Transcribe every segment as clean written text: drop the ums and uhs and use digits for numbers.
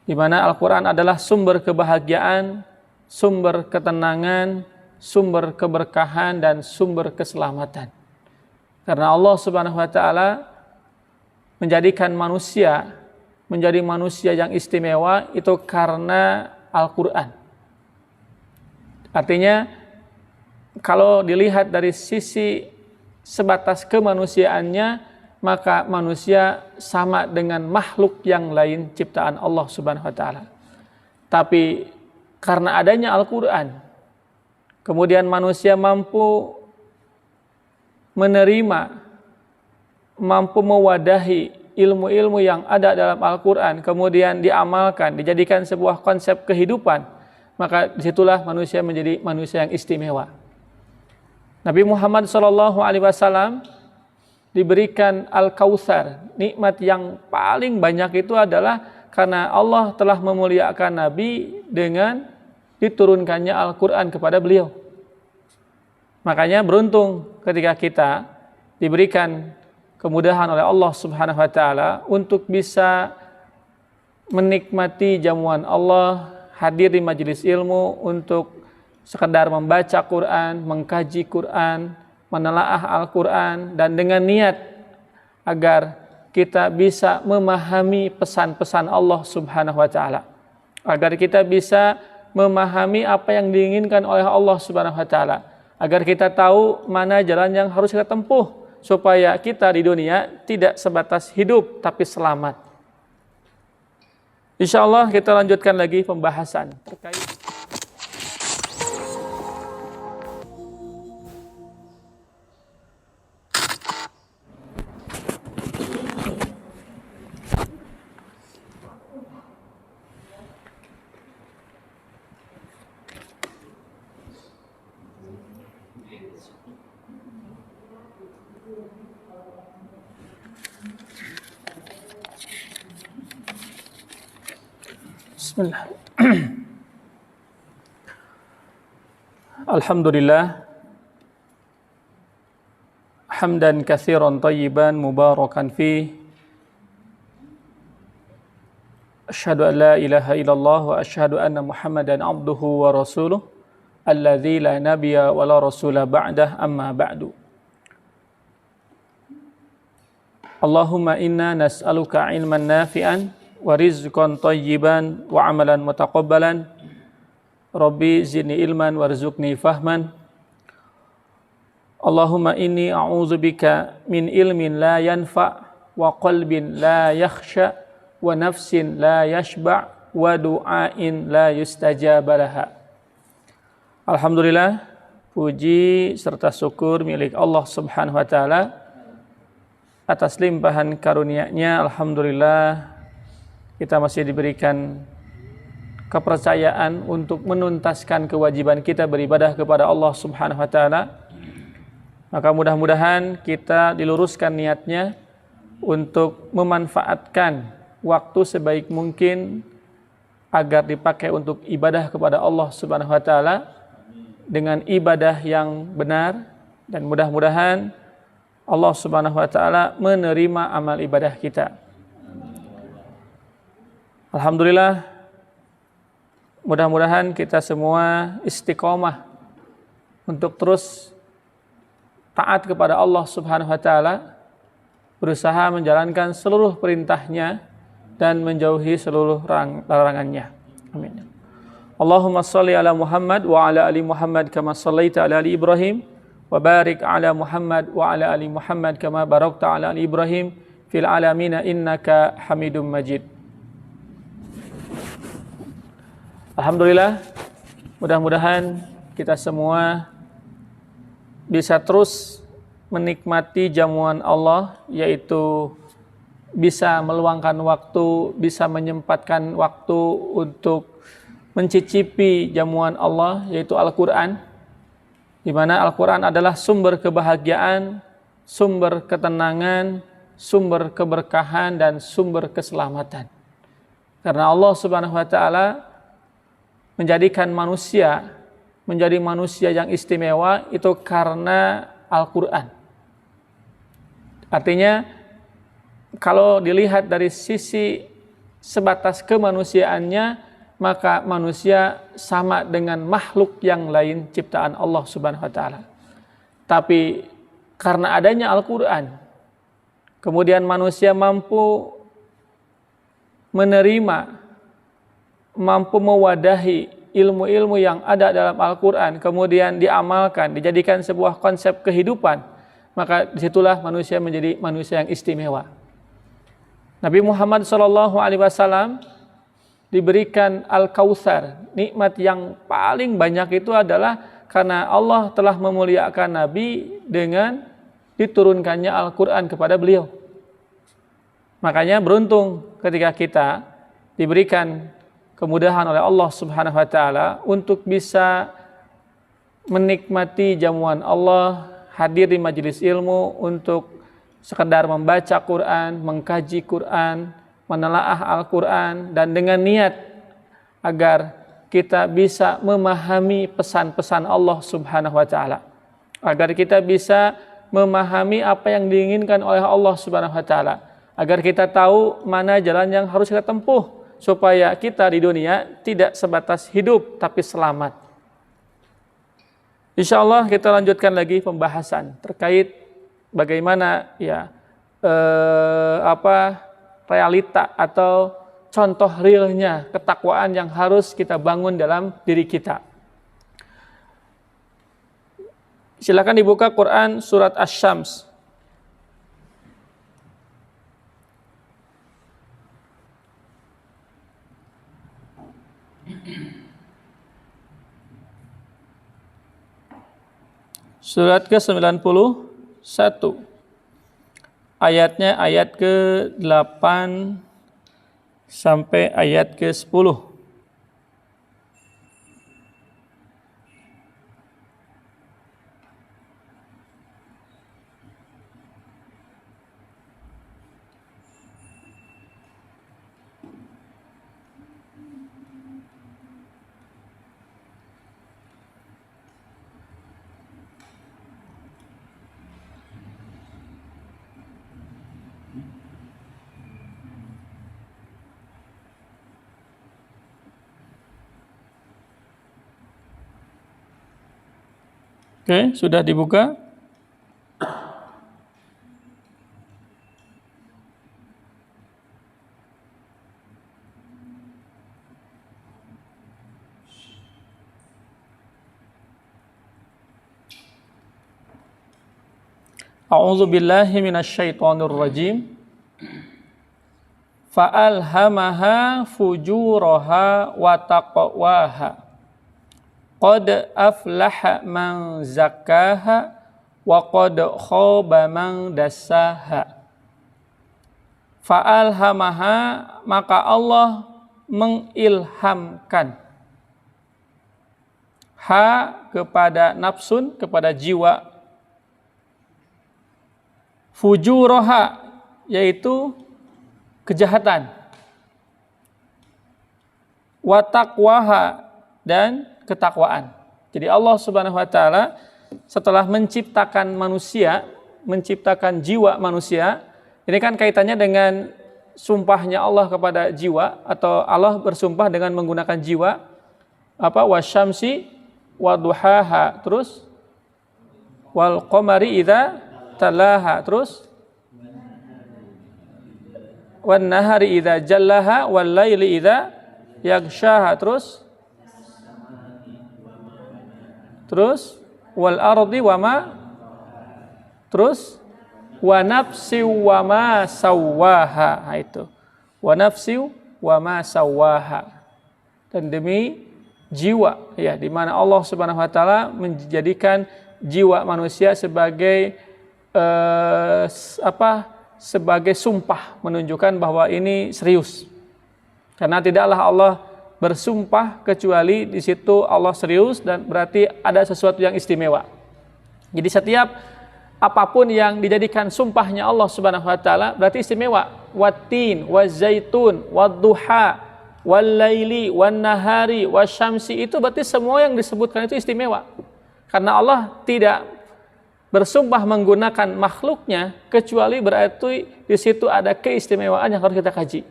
di mana Al-Quran adalah sumber kebahagiaan, sumber ketenangan, sumber keberkahan, dan sumber keselamatan. Karena Allah Subhanahu wa Ta'ala menjadikan manusia menjadi manusia yang istimewa itu karena Al-Quran. Artinya, kalau dilihat dari sisi sebatas kemanusiaannya, maka manusia sama dengan makhluk yang lain ciptaan Allah Subhanahu wa Ta'ala. Tapi karena adanya Al-Quran, kemudian manusia mampu menerima, mampu mewadahi ilmu-ilmu yang ada dalam Al-Quran, kemudian diamalkan, dijadikan sebuah konsep kehidupan, maka disitulah manusia menjadi manusia yang istimewa. Nabi Muhammad SAW diberikan Al-Kautsar, nikmat yang paling banyak itu adalah karena Allah telah memuliakan Nabi dengan diturunkannya Al-Quran kepada beliau. Makanya beruntung ketika kita diberikan kemudahan oleh Allah Subhanahu wa Ta'ala untuk bisa menikmati jamuan Allah, hadir di majelis ilmu untuk sekedar membaca Quran, mengkaji Quran, menelaah Al-Quran, dan dengan niat agar kita bisa memahami pesan-pesan Allah Subhanahu wa Ta'ala, agar kita bisa memahami apa yang diinginkan oleh Allah Subhanahu wa Ta'ala, agar kita tahu mana jalan yang harus kita tempuh supaya kita di dunia tidak sebatas hidup tapi selamat. Insyaallah kita lanjutkan lagi pembahasan terkait Bismillah. Alhamdulillah hamdan katsiran thayyiban mubarakan fi asyhadu an la ilaha illallah wa asyhadu anna Muhammadan abduhu wa rasuluh alladzi la nabiyya wa la rasula ba'dah amma ba'du. Allahumma inna nas'aluka ilman nafi'an wa rizqan thayyiban wa amalan mutaqabbalan. Rabbi zidni ilman warzuqni fahman. Allahumma inni a'udzubika min ilmin la yanfa' wa qalbin la yakhsha wa nafsin la yashba' wa du'ain la yustajab laha. Alhamdulillah, puji serta syukur milik Allah Subhanahu wa Ta'ala atas limpahan karunia-Nya. Alhamdulillah kita masih diberikan kepercayaan untuk menuntaskan kewajiban kita beribadah kepada Allah Subhanahu wa Ta'ala. Maka mudah-mudahan kita diluruskan niatnya untuk memanfaatkan waktu sebaik mungkin agar dipakai untuk ibadah kepada Allah Subhanahu wa Ta'ala dengan ibadah yang benar, dan mudah-mudahan Allah Subhanahu wa Ta'ala menerima amal ibadah kita. Alhamdulillah, mudah-mudahan kita semua istiqomah untuk terus taat kepada Allah Subhanahu wa Ta'ala, berusaha menjalankan seluruh perintahnya dan menjauhi seluruh larangannya. Amin. Allahumma shalli ala Muhammad wa ala ali Muhammad kama shallaita ala ali Ibrahim wa barik ala Muhammad wa ala ali Muhammad kama barakta ala ali Ibrahim fil alamin innaka Hamidum Majid. Alhamdulillah, mudah-mudahan kita semua bisa terus menikmati jamuan Allah, yaitu bisa meluangkan waktu, bisa menyempatkan waktu untuk mencicipi jamuan Allah, yaitu Al-Quran, di mana Al-Quran adalah sumber kebahagiaan, sumber ketenangan, sumber keberkahan, dan sumber keselamatan. Karena Allah Subhanahu wa Ta'ala menjadikan manusia menjadi manusia yang istimewa itu karena Al-Quran. Artinya, kalau dilihat dari sisi sebatas kemanusiaannya, maka manusia sama dengan makhluk yang lain ciptaan Allah Subhanahu wa taala. Tapi karena adanya Al-Qur'an, kemudian manusia mampu menerima, mampu mewadahi ilmu-ilmu yang ada dalam Al-Qur'an, kemudian diamalkan, dijadikan sebuah konsep kehidupan, maka disitulah manusia menjadi manusia yang istimewa. Nabi Muhammad SAW diberikan Al-Kautsar, nikmat yang paling banyak itu adalah karena Allah telah memuliakan Nabi dengan diturunkannya Al-Quran kepada beliau. Makanya beruntung ketika kita diberikan kemudahan oleh Allah Subhanahu wa taala untuk bisa menikmati jamuan Allah, hadir di majelis ilmu untuk sekedar membaca Quran, mengkaji Quran, menelaah Al-Quran, dan dengan niat agar kita bisa memahami pesan-pesan Allah Subhanahu wa taala, agar kita bisa memahami apa yang diinginkan oleh Allah Subhanahu wa taala, agar kita tahu mana jalan yang harus kita tempuh supaya kita di dunia tidak sebatas hidup tapi selamat. Insyaallah kita lanjutkan lagi pembahasan terkait bagaimana realita atau contoh realnya ketakwaan yang harus kita bangun dalam diri kita. Silakan dibuka Quran surat Asy-Syams. Surat ke-91. Ayatnya ayat ke-8 sampai ayat ke-10. Oke, sudah dibuka? A'udzu billahi minasyaitonir rajim. Fa'alhamaha fujuraha wa taqwaha. Qad aflaha man zakkaha wa qad khaba man dassaha. Fa'alhamaha, maka Allah mengilhamkan. Ha kepada nafsun, kepada jiwa. Fujuraha yaitu kejahatan. Wa taqwaha dan ketakwaan. Jadi Allah Subhanahu wa taala setelah menciptakan manusia, menciptakan jiwa manusia, ini kan kaitannya dengan sumpahnya Allah kepada jiwa, atau Allah bersumpah dengan menggunakan jiwa, wasyamsi waduhaha, terus wal qamari idza talaha, terus wan nahari idza jallaha wal laili idza yaghshaha, terus wal ardi wama, terus wa nafsi wama sawaha. Nah, itu wa nafsi wama sawaha, dan demi jiwa, ya, di mana Allah Subhanahu wa taala menjadikan jiwa manusia sebagai sebagai sumpah, menunjukkan bahwa ini serius. Karena tidaklah Allah bersumpah kecuali di situ Allah serius, dan berarti ada sesuatu yang istimewa. Jadi setiap apapun yang dijadikan sumpahnya Allah Subhanahu wa taala berarti istimewa. Watin, wazaitun, wadduha, wallaili, wannahari, wasyamsi, itu berarti semua yang disebutkan itu istimewa. Karena Allah tidak bersumpah menggunakan makhluknya kecuali berarti di situ ada keistimewaan yang harus kita kaji.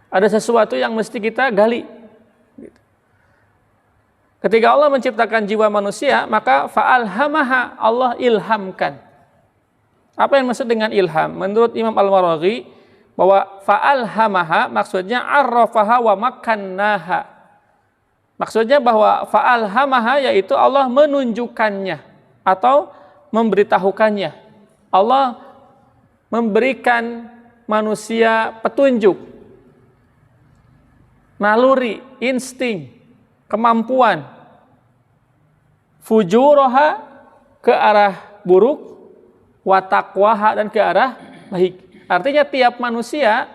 Ada sesuatu yang mesti kita gali. Ketika Allah menciptakan jiwa manusia, maka fa'alhamaha, Allah ilhamkan. Apa yang maksud dengan ilham? Menurut Imam Al-Maraghi, bahwa fa'alhamaha maksudnya arrafaha wa makannaha. Maksudnya bahwa fa'alhamaha yaitu Allah menunjukkannya atau memberitahukannya. Allah memberikan manusia petunjuk, naluri, insting, kemampuan, fujuraha ke arah buruk, wa taqwaha dan ke arah baik. Artinya tiap manusia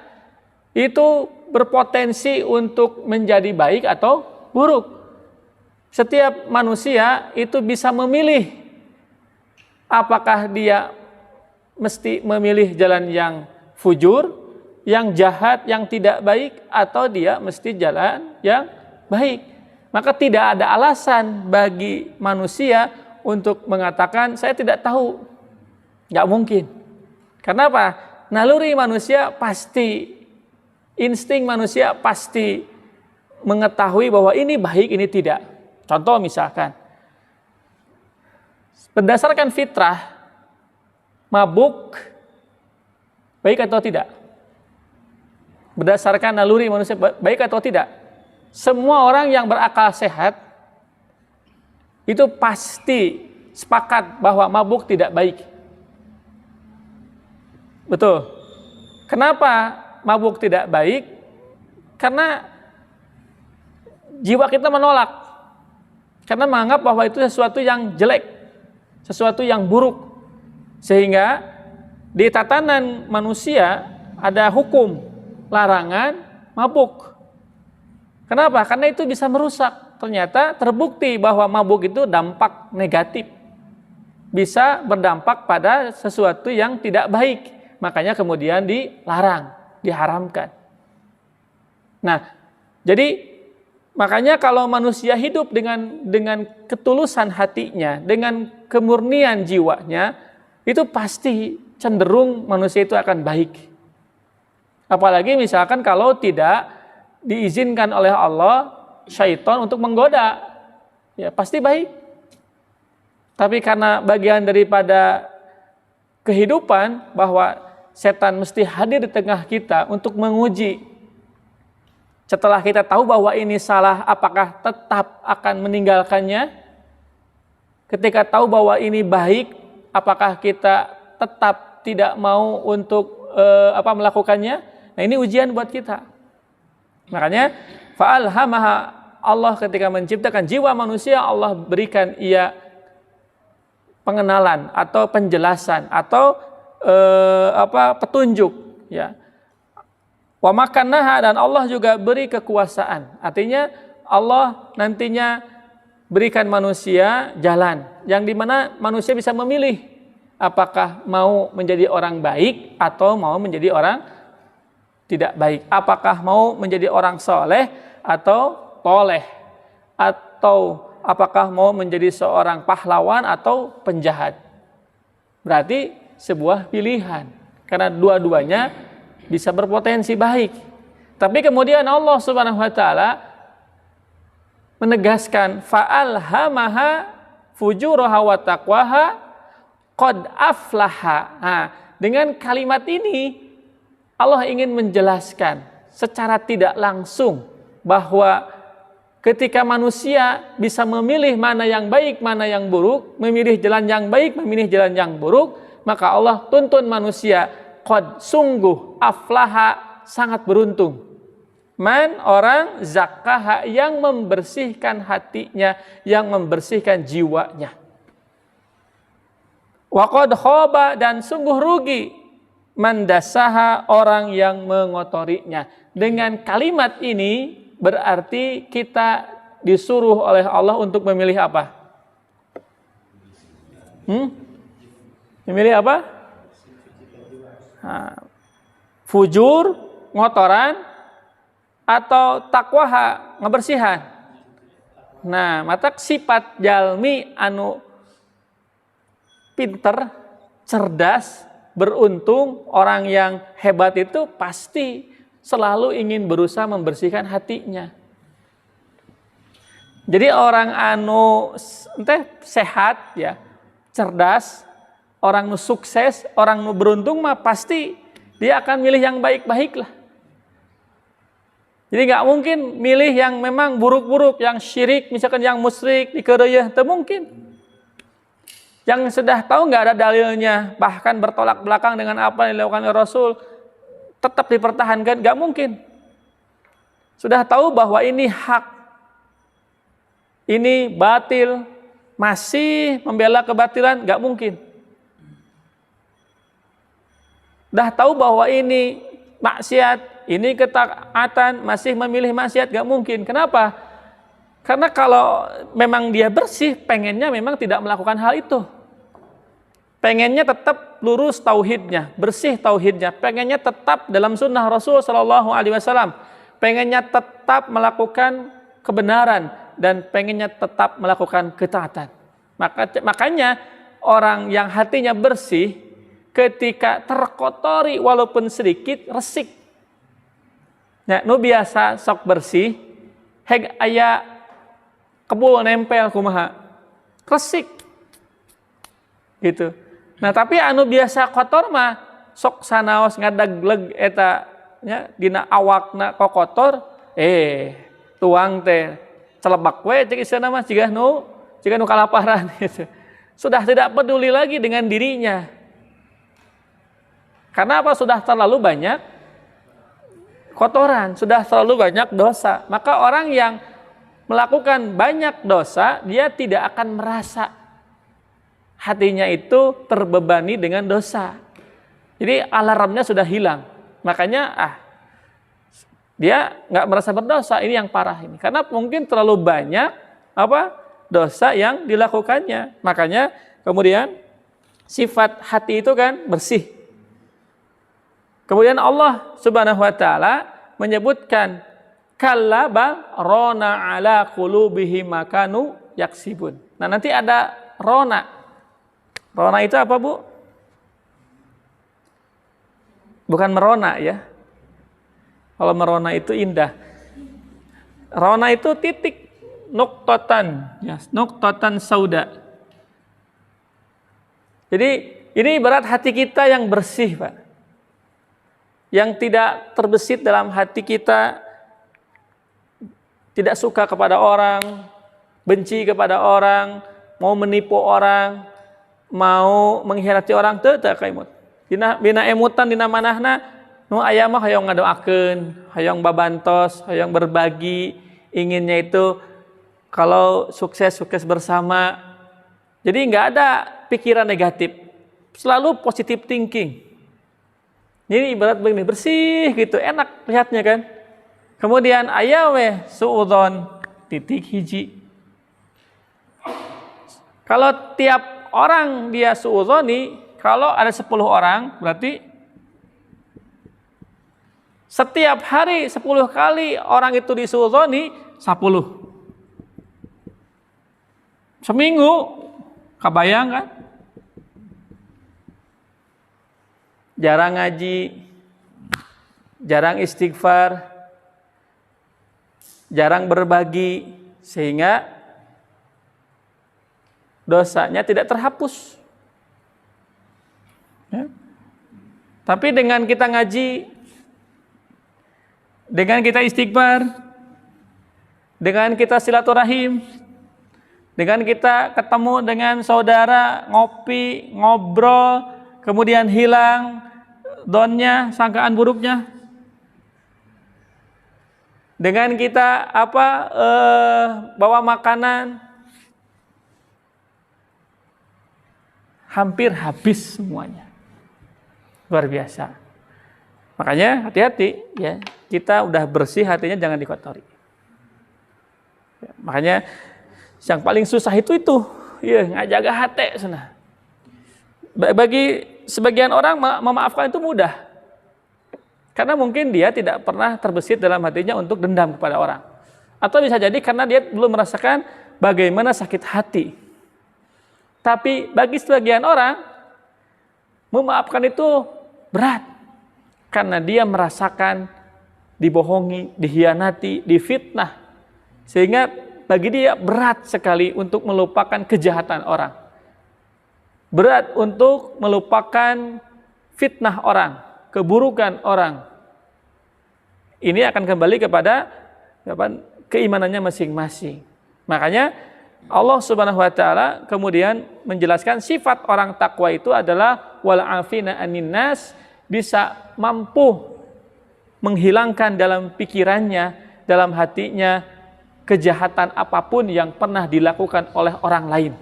itu berpotensi untuk menjadi baik atau buruk. Setiap manusia itu bisa memilih apakah dia mesti memilih jalan yang fujur, yang jahat, yang tidak baik, atau dia mesti jalan yang baik. Maka tidak ada alasan bagi manusia untuk mengatakan saya tidak tahu. Nggak mungkin. Karena apa? Naluri manusia pasti, insting manusia pasti mengetahui bahwa ini baik, ini tidak. Contoh misalkan, berdasarkan fitrah, mabuk baik atau tidak? Berdasarkan naluri manusia baik atau tidak? Semua orang yang berakal sehat itu pasti sepakat bahwa mabuk tidak baik. Betul. Kenapa mabuk tidak baik? Karena jiwa kita menolak. Karena menganggap bahwa itu sesuatu yang jelek, sesuatu yang buruk. Sehingga di tatanan manusia ada hukum larangan mabuk. Kenapa? Karena itu bisa merusak. Ternyata terbukti bahwa mabuk itu dampak negatif. Bisa berdampak pada sesuatu yang tidak baik. Makanya kemudian dilarang, diharamkan. Nah, jadi makanya kalau manusia hidup dengan ketulusan hatinya, dengan kemurnian jiwanya, itu pasti cenderung manusia itu akan baik. Apalagi misalkan kalau tidak diizinkan oleh Allah syaitan untuk menggoda, ya pasti baik. Tapi karena bagian daripada kehidupan bahwa setan mesti hadir di tengah kita untuk menguji. Setelah kita tahu bahwa ini salah, apakah tetap akan meninggalkannya? Ketika tahu bahwa ini baik, apakah kita tetap tidak mau untuk melakukannya? Nah, ini ujian buat kita. Makanya fa'alhamaha, Allah ketika menciptakan jiwa manusia, Allah berikan ia pengenalan atau penjelasan atau petunjuk, ya. Wa makannaha, dan Allah juga beri kekuasaan. Artinya Allah nantinya berikan manusia jalan yang dimana manusia bisa memilih apakah mau menjadi orang baik atau mau menjadi orang tidak baik. Apakah mau menjadi orang soleh atau toleh, atau apakah mau menjadi seorang pahlawan atau penjahat. Berarti sebuah pilihan, karena dua-duanya bisa berpotensi baik. Tapi kemudian Allah Subhanahu wa taala menegaskan fa'alhamaha fujuraha wa taqwaha qad aflaha. Nah, dengan kalimat ini Allah ingin menjelaskan secara tidak langsung bahwa ketika manusia bisa memilih mana yang baik, mana yang buruk, memilih jalan yang baik, memilih jalan yang buruk, maka Allah tuntun manusia, qad, sungguh, aflaha, sangat beruntung. Man, orang, zakkaha, yang membersihkan hatinya, yang membersihkan jiwanya. Wa qad khaba, dan sungguh rugi, man dasaha, orang yang mengotorinya. Dengan kalimat ini berarti kita disuruh oleh Allah untuk memilih apa? Memilih apa? Nah, fujur, ngotoran, atau takwaha, ngebersihan. Nah, mata sifat jalmi anu pinter, cerdas, beruntung, orang yang hebat itu pasti selalu ingin berusaha membersihkan hatinya. Jadi orang anu sehat ya, cerdas, orang nu sukses, orang nu beruntung mah pasti dia akan milih yang baik-baik lah. Jadi nggak mungkin milih yang memang buruk-buruk, yang syirik, misalkan yang musyrik, dikeureuh, teu mungkin. Yang sudah tahu nggak ada dalilnya, bahkan bertolak belakang dengan apa yang dilakukan oleh Rasul, tetap dipertahankan, nggak mungkin. Sudah tahu bahwa ini hak, ini batil, masih membela kebatilan, nggak mungkin. Dah tahu bahwa ini maksiat, ini ketaatan, masih memilih maksiat, gak mungkin. Kenapa? Karena kalau memang dia bersih, pengennya memang tidak melakukan hal itu. Pengennya tetap lurus tauhidnya, bersih tauhidnya. Pengennya tetap dalam sunnah Rasul Shallallahu Alaihi Wasallam. Pengennya tetap melakukan kebenaran dan pengennya tetap melakukan ketaatan. Makanya orang yang hatinya bersih, ketika terkotori walaupun sedikit, resik. Ya, nu biasa sok bersih, heg aya kebul nempel kumaha, resik. Gitu. Nah, tapi anu biasa kotor mah sok sanaos ngadagleg eta nya dina awakna kok kotor, tuang teh celebak we cek isana mah ciga nu kalaparan gitu. Sudah tidak peduli lagi dengan dirinya. Karena apa? Sudah terlalu banyak kotoran, sudah terlalu banyak dosa. Maka orang yang melakukan banyak dosa, dia tidak akan merasa hatinya itu terbebani dengan dosa. Jadi alarmnya sudah hilang. Makanya dia nggak merasa berdosa. Ini yang parah ini. Karena mungkin terlalu banyak dosa yang dilakukannya. Makanya kemudian sifat hati itu kan bersih. Kemudian Allah Subhanahu wa taala menyebutkan kalla bal rona ala qulubihim makanu yaksibun. Nah, nanti ada rona. Rona itu apa, Bu? Bukan merona ya. Kalau merona itu indah. Rona itu titik, nuqtatan, ya, nuqtatan sauda. Jadi ini ibarat hati kita yang bersih, Pak. Yang tidak terbesit dalam hati kita, tidak suka kepada orang, benci kepada orang, mau menipu orang, mau mengkhianati orang, teu kaimut. Dina emutan dina manahna nu aya mah hayang ngadoakeun, hayang babantos, hayang berbagi, inginnya itu kalau sukses bersama. Jadi nggak ada pikiran negatif, selalu positive thinking. Ini ibarat begini, bersih gitu, enak lihatnya kan. Kemudian ayawe suudon titik hiji. Kalau tiap orang dia suudoni, kalau ada 10 orang, berarti setiap hari 10 kali orang itu disuudoni, 10. Seminggu, kebayang kan? Jarang ngaji, jarang istighfar, jarang berbagi, sehingga dosanya tidak terhapus. Ya. Tapi dengan kita ngaji, dengan kita istighfar, dengan kita silaturahim, dengan kita ketemu dengan saudara, ngopi, ngobrol, kemudian hilang donnya, sangkaan buruknya. Dengan kita bawa makanan, hampir habis semuanya. Luar biasa. Makanya hati-hati ya, kita udah bersih hatinya jangan dikotori. Ya, makanya yang paling susah itu ya ngajaga hati sana. Bagi sebagian orang memaafkan itu mudah. Karena mungkin dia tidak pernah terbesit dalam hatinya untuk dendam kepada orang. Atau bisa jadi karena dia belum merasakan bagaimana sakit hati. Tapi bagi sebagian orang, memaafkan itu berat. Karena dia merasakan dibohongi, dihianati, difitnah. Sehingga bagi dia berat sekali untuk melupakan kejahatan orang. Berat untuk melupakan fitnah orang, keburukan orang. Ini akan kembali kepada keimanannya masing-masing. Makanya Allah Subhanahu wa taala kemudian menjelaskan sifat orang takwa itu adalah wal afina anin nas, bisa mampu menghilangkan dalam pikirannya, dalam hatinya kejahatan apapun yang pernah dilakukan oleh orang lain.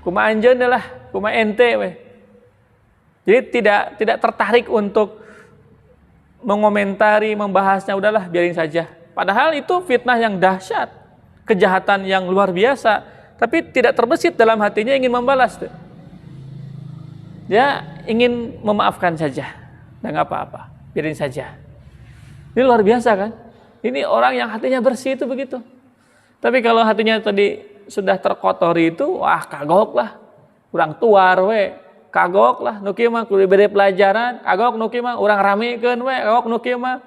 Kuma anjeun lah, kuma ente weh. Jadi tidak tertarik untuk mengomentari, membahasnya, udahlah biarin saja. Padahal itu fitnah yang dahsyat, kejahatan yang luar biasa, tapi tidak terbesit dalam hatinya ingin membalas. Dia ingin memaafkan saja, dan nggak apa-apa, biarin saja. Ini luar biasa kan? Ini orang yang hatinya bersih itu begitu. Tapi kalau hatinya tadi sudah terkotori itu, wah kagok lah, kurang tuar we, kagok lah, nuki mah kudu beri pelajaran, kagok nuki mah urang ramekeun we, kagok nuki mah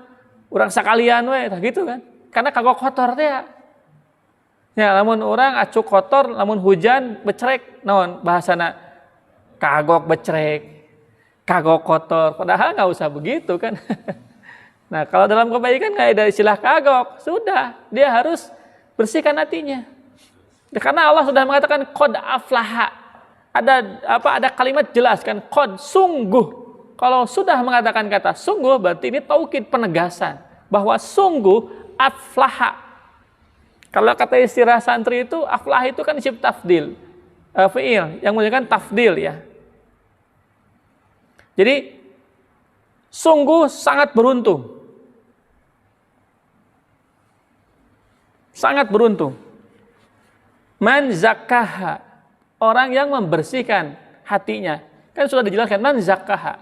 urang sakalian we, tah gitu kan? Karena kagok kotor teh. Ya, lamun orang acuk kotor, lamun hujan becrek, naon bahasana kagok becrek, kagok kotor. Padahal nggak usah begitu kan? Nah, kalau dalam kebaikan nggak ada istilah kagok, sudah dia harus bersihkan hatinya. Karena Allah sudah mengatakan qad aflaha. Ada kalimat jelas kan, qad, sungguh. Kalau sudah mengatakan kata sungguh, berarti ini taukid, penegasan bahwa sungguh aflaha. Kalau kata istilah santri itu aflah itu kan isim tafdil, fiil yang menggunakan tafdil ya. Jadi sungguh sangat beruntung, sangat beruntung. Man zakkaha, orang yang membersihkan hatinya. Kan sudah dijelaskan man zakkaha.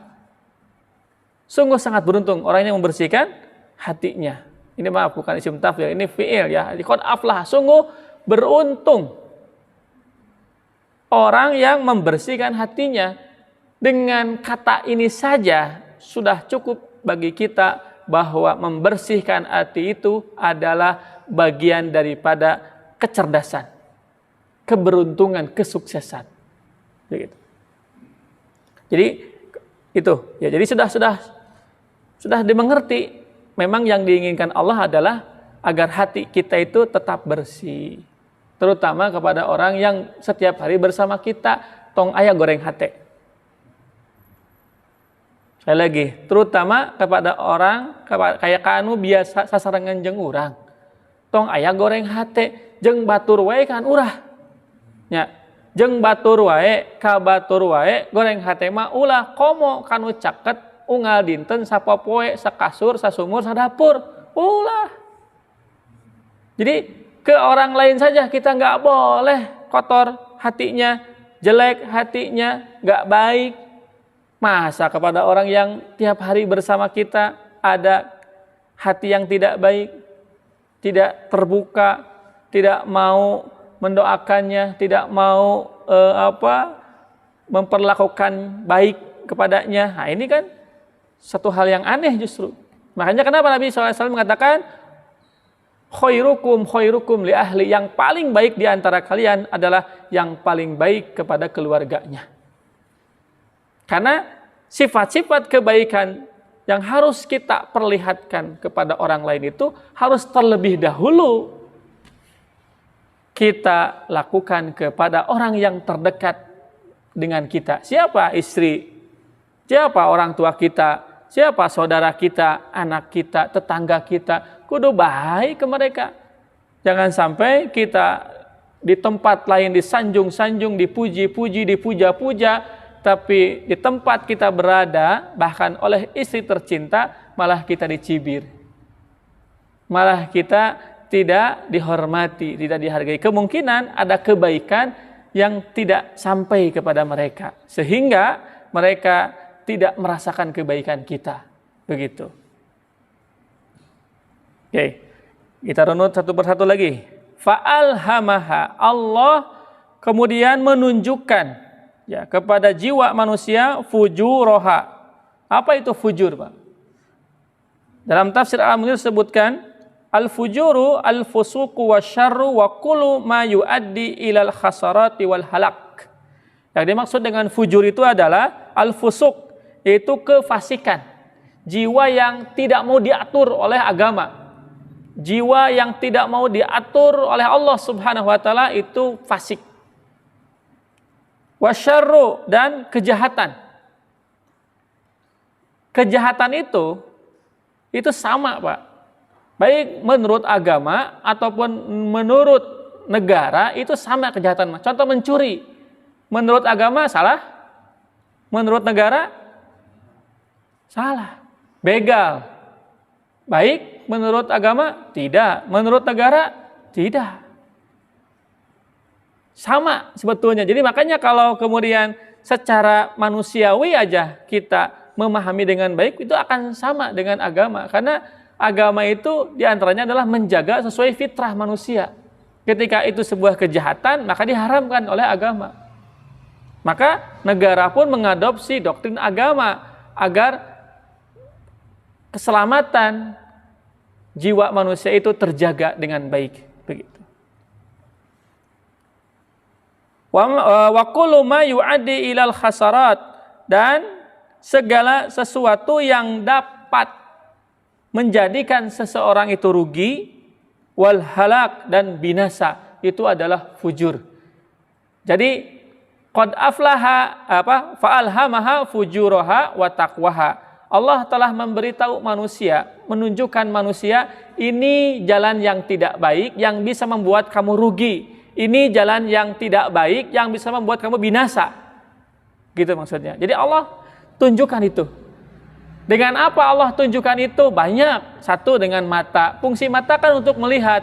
Sungguh sangat beruntung orang yang membersihkan hatinya. Ini maaf bukan isim tafdil, ini fiil ya. Qad aflah, sungguh beruntung orang yang membersihkan hatinya. Dengan kata ini saja sudah cukup bagi kita bahwa membersihkan hati itu adalah bagian daripada kecerdasan, keberuntungan, kesuksesan. Begitu. Jadi itu ya, jadi sudah dimengerti. Memang yang diinginkan Allah adalah agar hati kita itu tetap bersih. Terutama kepada orang yang setiap hari bersama kita, tong aya goreng hate. Sekali lagi, terutama kepada orang kayak kanu biasa sasarangan jeung urang. Tong aya goreng hate, jeung batur wae kan urah. Ya, jeung batur wae, ka batur wae goreng hate mah ulah komo kanu caket unggal dinten sapopoe sakasur sasumur sadapur ulah. Jadi ke orang lain saja kita nggak boleh kotor hatinya, jelek hatinya, nggak baik. Masa kepada orang yang tiap hari bersama kita ada hati yang tidak baik, tidak terbuka, tidak mau mendoakannya, tidak mau memperlakukan baik kepadanya. Nah ini kan satu hal yang aneh justru. Makanya kenapa Nabi SAW mengatakan khairukum li ahli, yang paling baik di antara kalian adalah yang paling baik kepada keluarganya. Karena sifat-sifat kebaikan yang harus kita perlihatkan kepada orang lain itu harus terlebih dahulu kita lakukan kepada orang yang terdekat dengan kita. Siapa istri? Siapa orang tua kita? Siapa saudara kita, anak kita, tetangga kita, kudu baik ke mereka. Jangan sampai kita di tempat lain disanjung-sanjung, dipuji-puji, dipuja-puja, tapi di tempat kita berada, bahkan oleh istri tercinta, malah kita dicibir. Malah kita tidak dihormati, tidak dihargai. Kemungkinan ada kebaikan yang tidak sampai kepada mereka, sehingga mereka tidak merasakan kebaikan kita. Begitu. Oke, kita runut satu persatu lagi. Fa'alhamaha, Allah kemudian menunjukkan ya kepada jiwa manusia fujuroha. Apa itu fujur, Pak? Dalam tafsir Al-Munir disebutkan al-fujuru al-fusuqu wasyarru wa kullu ma yuaddi ilal khasarati wal halak. Yang dimaksud dengan fujur itu adalah al-fusuq, yaitu kefasikan. Jiwa yang tidak mau diatur oleh agama. Jiwa yang tidak mau diatur oleh Allah Subhanahu wa taala itu fasik. Wasyarru, dan kejahatan. Kejahatan itu sama, Pak. Baik menurut agama ataupun menurut negara itu sama kejahatan. Contoh mencuri. Menurut agama salah. Menurut negara salah. Begal. Baik menurut agama tidak. Menurut negara tidak. Sama sebetulnya. Jadi makanya kalau kemudian secara manusiawi aja kita memahami dengan baik, itu akan sama dengan agama. Karena agama itu diantaranya adalah menjaga sesuai fitrah manusia. Ketika itu sebuah kejahatan, maka diharamkan oleh agama. Maka negara pun mengadopsi doktrin agama agar keselamatan jiwa manusia itu terjaga dengan baik. Begitu. Wa kullu ma yu'addi ilal khasarat, dan segala sesuatu yang dapat menjadikan seseorang itu rugi, wal halak, dan binasa, itu adalah fujur. Jadi qad aflaha fa'alhamaha fujuraha wa taqwaha. Allah telah memberitahu manusia, menunjukkan manusia ini jalan yang tidak baik yang bisa membuat kamu rugi. Ini jalan yang tidak baik yang bisa membuat kamu binasa. Gitu maksudnya. Jadi Allah tunjukkan itu. Dengan apa Allah tunjukkan itu? Banyak. Satu, dengan mata. Fungsi mata kan untuk melihat,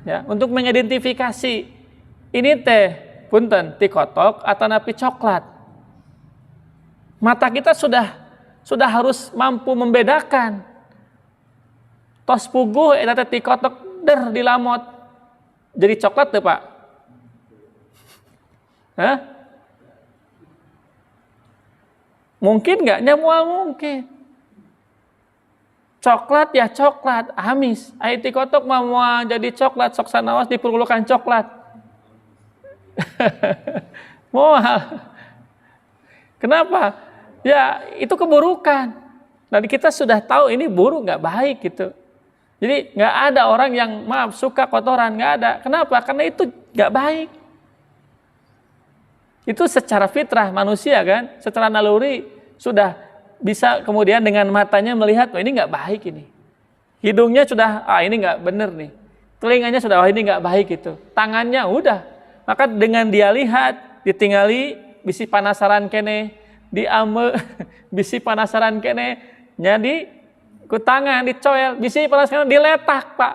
ya, untuk mengidentifikasi. Ini teh punten ti kotok atau napi coklat. Mata kita sudah harus mampu membedakan. Tos puguh eta teh ti kotok der dilamot jadi coklat tuh, Pak. Hah? Mungkin nggak? Nyamual mungkin. Coklat ya coklat, amis. Aiti kotok mau jadi coklat, sok sanaos diperlukan coklat. Moal. Kenapa? Ya itu keburukan. Dan kita sudah tahu ini buruk, nggak baik gitu. Jadi nggak ada orang yang suka kotoran, nggak ada. Kenapa? Karena itu nggak baik. Itu secara fitrah manusia kan, secara naluri sudah bisa kemudian dengan matanya melihat, ini nggak baik ini. Hidungnya sudah, ini nggak bener nih. Telinganya sudah, ini nggak baik itu. Tangannya udah. Maka dengan dia lihat, ditinggali, bisi panasaran kene, diame, bisi panasaran kene, jadi ku tangan dicoel, bisi panasaran diletak, Pak.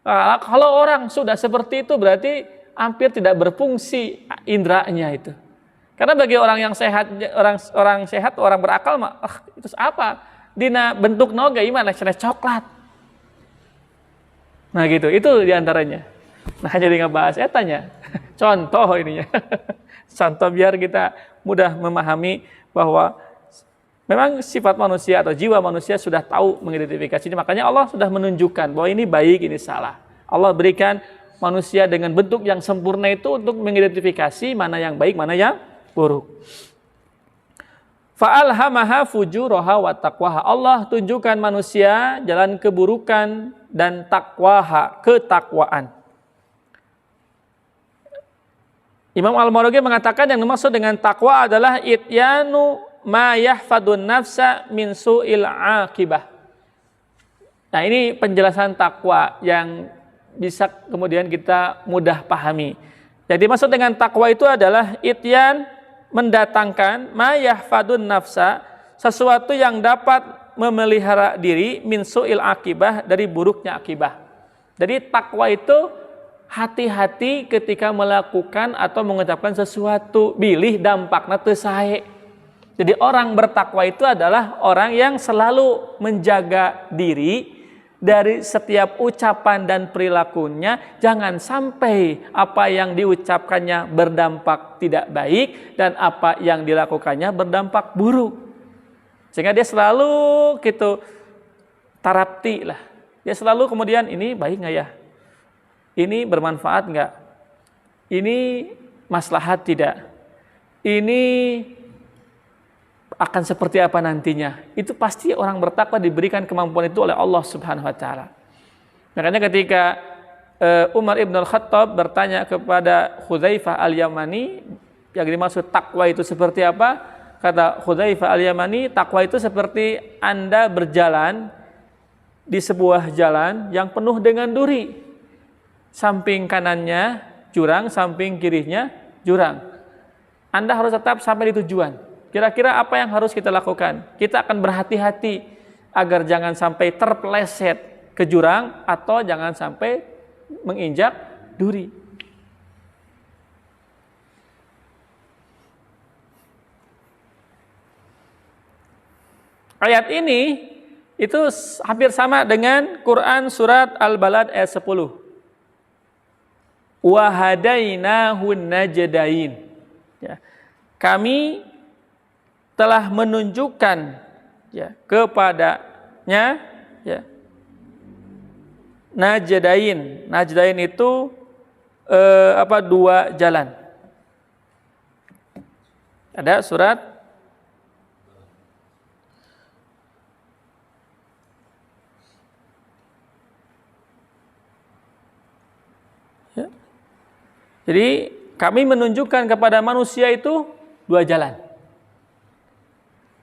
Nah, kalau orang sudah seperti itu berarti hampir tidak berfungsi indranya itu. Karena bagi orang yang sehat, orang sehat, orang berakal mah, itu apa? Dina bentuk noga gimana? Coklat. Nah gitu, itu diantaranya. Nah jadi ngebahas etanya. Contoh ininya. Contoh biar kita mudah memahami bahwa memang sifat manusia atau jiwa manusia sudah tahu mengidentifikasi. Makanya Allah sudah menunjukkan bahwa ini baik, ini salah. Allah berikan manusia dengan bentuk yang sempurna itu untuk mengidentifikasi mana yang baik, mana yang buruk. Fa'alhamaha fujuraha wa taqwaha. Allah tunjukkan manusia jalan keburukan dan taqwaha, ketakwaan. Imam Al-Marughi mengatakan yang dimaksud dengan takwa adalah ityanu ma yahfadun nafsa min su'il aqibah. Nah, ini penjelasan takwa yang bisa kemudian kita mudah pahami. Jadi maksud dengan takwa itu adalah ityan, mendatangkan ma yahfadun nafsa, sesuatu yang dapat memelihara diri min su'il akibah, dari buruknya akibah. Jadi takwa itu hati-hati ketika melakukan atau mengucapkan sesuatu, bilih dampakna teu sae. Jadi orang bertakwa itu adalah orang yang selalu menjaga diri dari setiap ucapan dan perilakunya, jangan sampai apa yang diucapkannya berdampak tidak baik dan apa yang dilakukannya berdampak buruk. Sehingga dia selalu gitu tarapti lah. Dia selalu kemudian ini baik nggak ya? Ini bermanfaat nggak? Ini maslahat tidak? Ini akan seperti apa nantinya? Itu pasti orang bertakwa diberikan kemampuan itu oleh Allah Subhanahu wa taala. Makanya ketika Umar ibn al-Khattab bertanya kepada Hudzaifah al-Yamani, yang dimaksud takwa itu seperti apa? Kata Hudzaifah al-Yamani, takwa itu seperti Anda berjalan di sebuah jalan yang penuh dengan duri. Samping kanannya jurang, samping kirinya jurang. Anda harus tetap sampai di tujuan. Kira-kira apa yang harus kita lakukan? Kita akan berhati-hati agar jangan sampai terpeleset ke jurang atau jangan sampai menginjak duri. Ayat ini itu hampir sama dengan Quran surat Al-Balad ayat 10. Wa hadainahu najdain. Ya. Kami telah menunjukkan ya kepadanya ya najdain. Najdain itu dua jalan. Ada surat ya. Jadi kami menunjukkan kepada manusia itu dua jalan.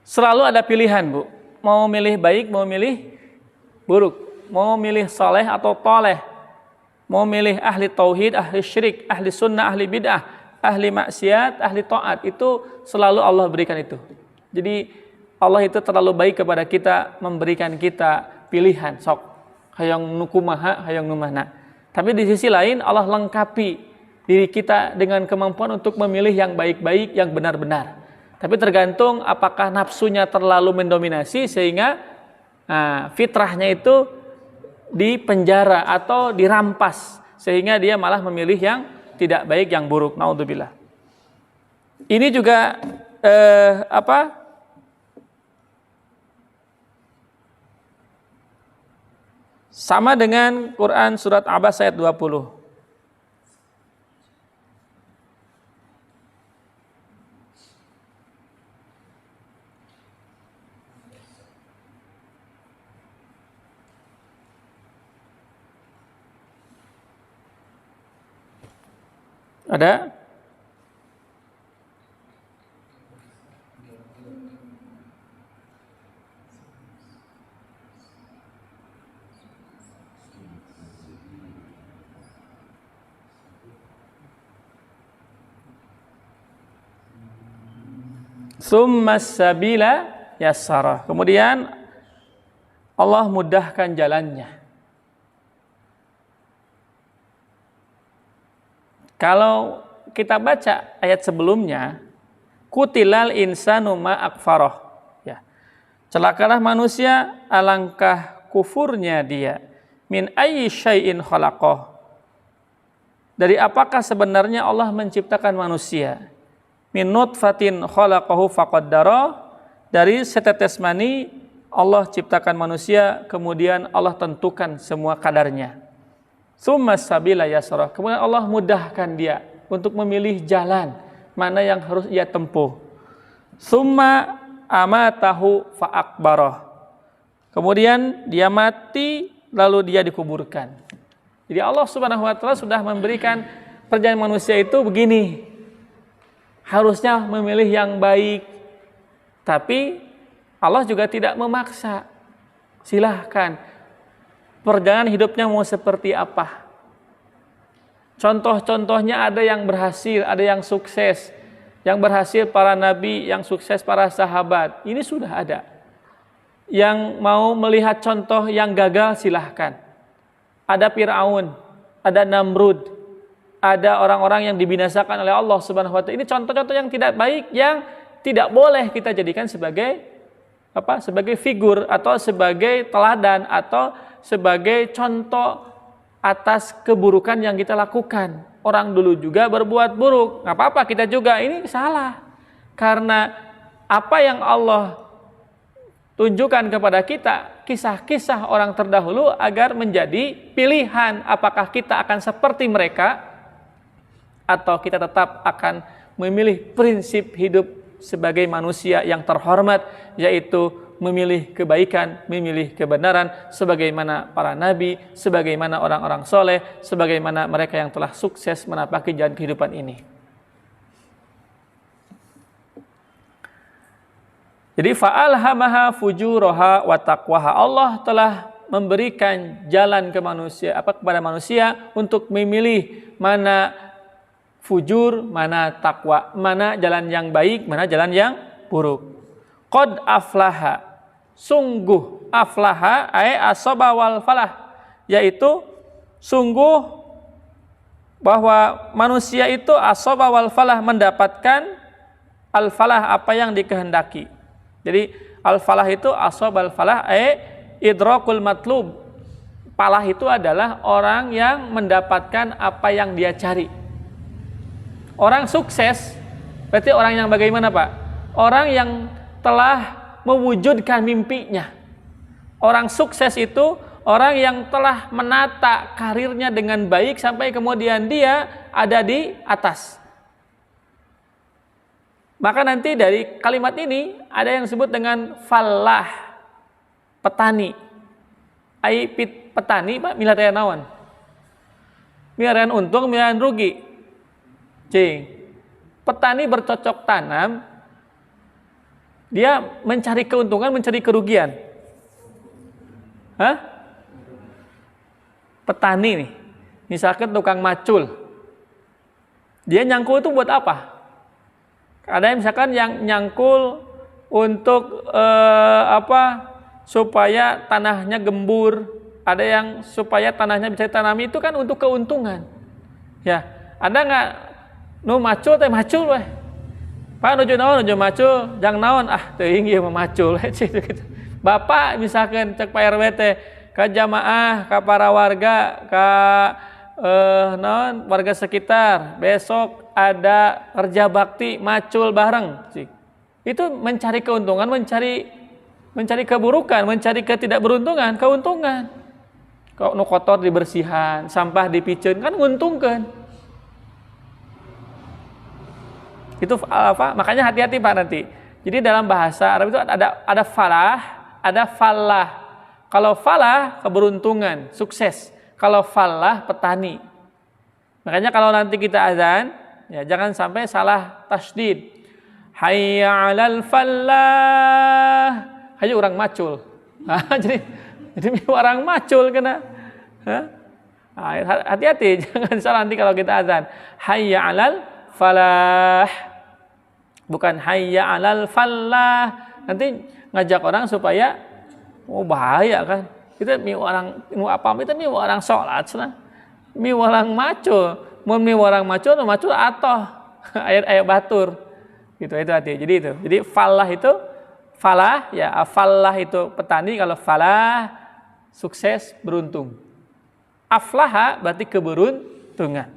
Selalu ada pilihan, Bu. Mau milih baik, mau milih buruk. Mau milih saleh atau toleh, mau milih ahli tauhid, ahli syirik, ahli sunnah, ahli bid'ah, ahli maksiat, ahli taat, itu selalu Allah berikan itu. Jadi Allah itu terlalu baik kepada kita, memberikan kita pilihan, sok hayang nukumaha, hayang numahna. Tapi di sisi lain Allah lengkapi diri kita dengan kemampuan untuk memilih yang baik-baik, yang benar-benar. Tapi tergantung apakah nafsunya terlalu mendominasi sehingga fitrahnya itu dipenjara atau dirampas sehingga dia malah memilih yang tidak baik, yang buruk. Naudzubillah. Ini juga sama dengan Quran surat Abas ayat 20. Ada? Tsummas sabila yassara. Kemudian Allah mudahkan jalannya. Kalau kita baca ayat sebelumnya, kutilal insanu ma akfaroh. Ya. Celakalah manusia, alangkah kufurnya dia. Min ayyi syai'in khalaqah. Dari apakah sebenarnya Allah menciptakan manusia? Min nutfatin khalaqahu faqaddara. Dari setetes mani Allah ciptakan manusia, kemudian Allah tentukan semua kadarnya. Tsummas sabila yassara. Kemudian Allah mudahkan dia untuk memilih jalan mana yang harus ia tempuh. Tsumma amatahu fa akbarah. Kemudian dia mati lalu dia dikuburkan. Jadi Allah Subhanahu wa taala sudah memberikan perjalanan manusia itu begini. Harusnya memilih yang baik. Tapi Allah juga tidak memaksa. Silahkan. Perjalanan hidupnya mau seperti apa? Contoh-contohnya ada yang berhasil, ada yang sukses. Yang berhasil para nabi, yang sukses para sahabat. Ini sudah ada. Yang mau melihat contoh yang gagal, silahkan. Ada Fir'aun, ada Namrud, ada orang-orang yang dibinasakan oleh Allah Subhanahu wa taala. Ini contoh-contoh yang tidak baik, yang tidak boleh kita jadikan sebagai sebagai figur atau sebagai teladan atau sebagai contoh atas keburukan yang kita lakukan. Orang dulu juga berbuat buruk, nggak apa-apa kita juga, ini salah. Karena apa yang Allah tunjukkan kepada kita kisah-kisah orang terdahulu agar menjadi pilihan apakah kita akan seperti mereka atau kita tetap akan memilih prinsip hidup sebagai manusia yang terhormat, yaitu memilih kebaikan, memilih kebenaran sebagaimana para nabi, sebagaimana orang-orang soleh, sebagaimana mereka yang telah sukses menapaki jalan kehidupan ini. Jadi fa'alhamaha fujuraha wa taqwaha. Allah telah memberikan jalan ke manusia, kepada manusia untuk memilih mana fujur, mana takwa, mana jalan yang baik, mana jalan yang buruk. Qad aflaha, sungguh aflaha ay asaba wal falah, yaitu sungguh bahwa manusia itu asaba wal falah, mendapatkan al falah, apa yang dikehendaki. Jadi al-falah itu ashabal falah idrakul matlub. Falah itu adalah orang yang mendapatkan apa yang dia cari. Orang sukses berarti orang yang bagaimana, Pak? Orang yang telah mewujudkan mimpinya. Orang sukses itu orang yang telah menata karirnya dengan baik sampai kemudian dia ada di atas. Maka nanti dari kalimat ini ada yang disebut dengan falah, petani. Petani, Pak, milih naon? Milih untung, milih rugi. Petani bercocok tanam, dia mencari keuntungan, mencari kerugian. Petani nih, misalkan tukang macul, dia nyangkul itu buat apa? Ada yang misalkan yang nyangkul untuk supaya tanahnya gembur, ada yang supaya tanahnya bisa ditanami, itu kan untuk keuntungan. Ya, ada nggak nu macul teh macul weh. Pak nuju naon nuju macul, jang naon teuing ieu mah macul gitu. Bapak misalkan cek Pak RW teh ka jamaah, ka para warga, ka warga sekitar, besok ada kerja bakti macul bareng. Itu mencari keuntungan, mencari keburukan, mencari ketidakberuntungan, keuntungan. Kalau nu kotor dibersihan, sampah dipicen, kan nguntungkan. Itu apa? Makanya hati-hati Pak nanti. Jadi dalam bahasa Arab itu ada falah, ada falah. Kalau falah keberuntungan, sukses. Kalau falah petani. Makanya kalau nanti kita azan, ya jangan sampai salah tasydid. Hayya 'alal falah. Hayu orang macul. Jadi orang macul kena. Hati-hati jangan salah nanti kalau kita azan. Hayya 'alal falah. Bukan hayya 'alal falah. Nanti ngajak orang supaya bahaya kan. Kita orang salat cenah. Orang macul. Mun orang macul atoh ayat batur. Gitu itu artinya. Jadi falah itu falah itu petani, kalau falah sukses, beruntung. Aflaha berarti keberuntungan.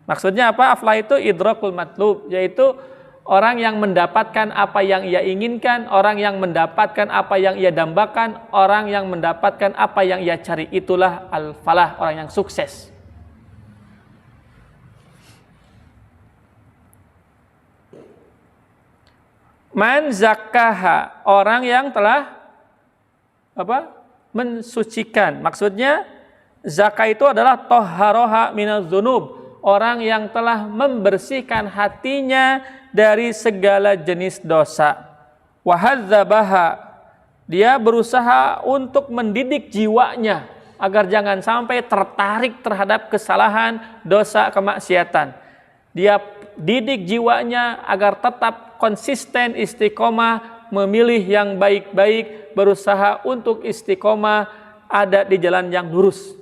Maksudnya apa? Aflah itu idrakul matlub, yaitu orang yang mendapatkan apa yang ia inginkan, orang yang mendapatkan apa yang ia dambakan, orang yang mendapatkan apa yang ia cari. Itulah al-falah, orang yang sukses. Man zakkaha, orang yang telah mensucikan. Maksudnya zakah itu adalah toharoha minaz dzunub, orang yang telah membersihkan hatinya dari segala jenis dosa. Wahadzabaha, dia berusaha untuk mendidik jiwanya agar jangan sampai tertarik terhadap kesalahan, dosa, kemaksiatan. Dia didik jiwanya agar tetap konsisten, istiqomah, memilih yang baik-baik, berusaha untuk istiqomah, ada di jalan yang lurus.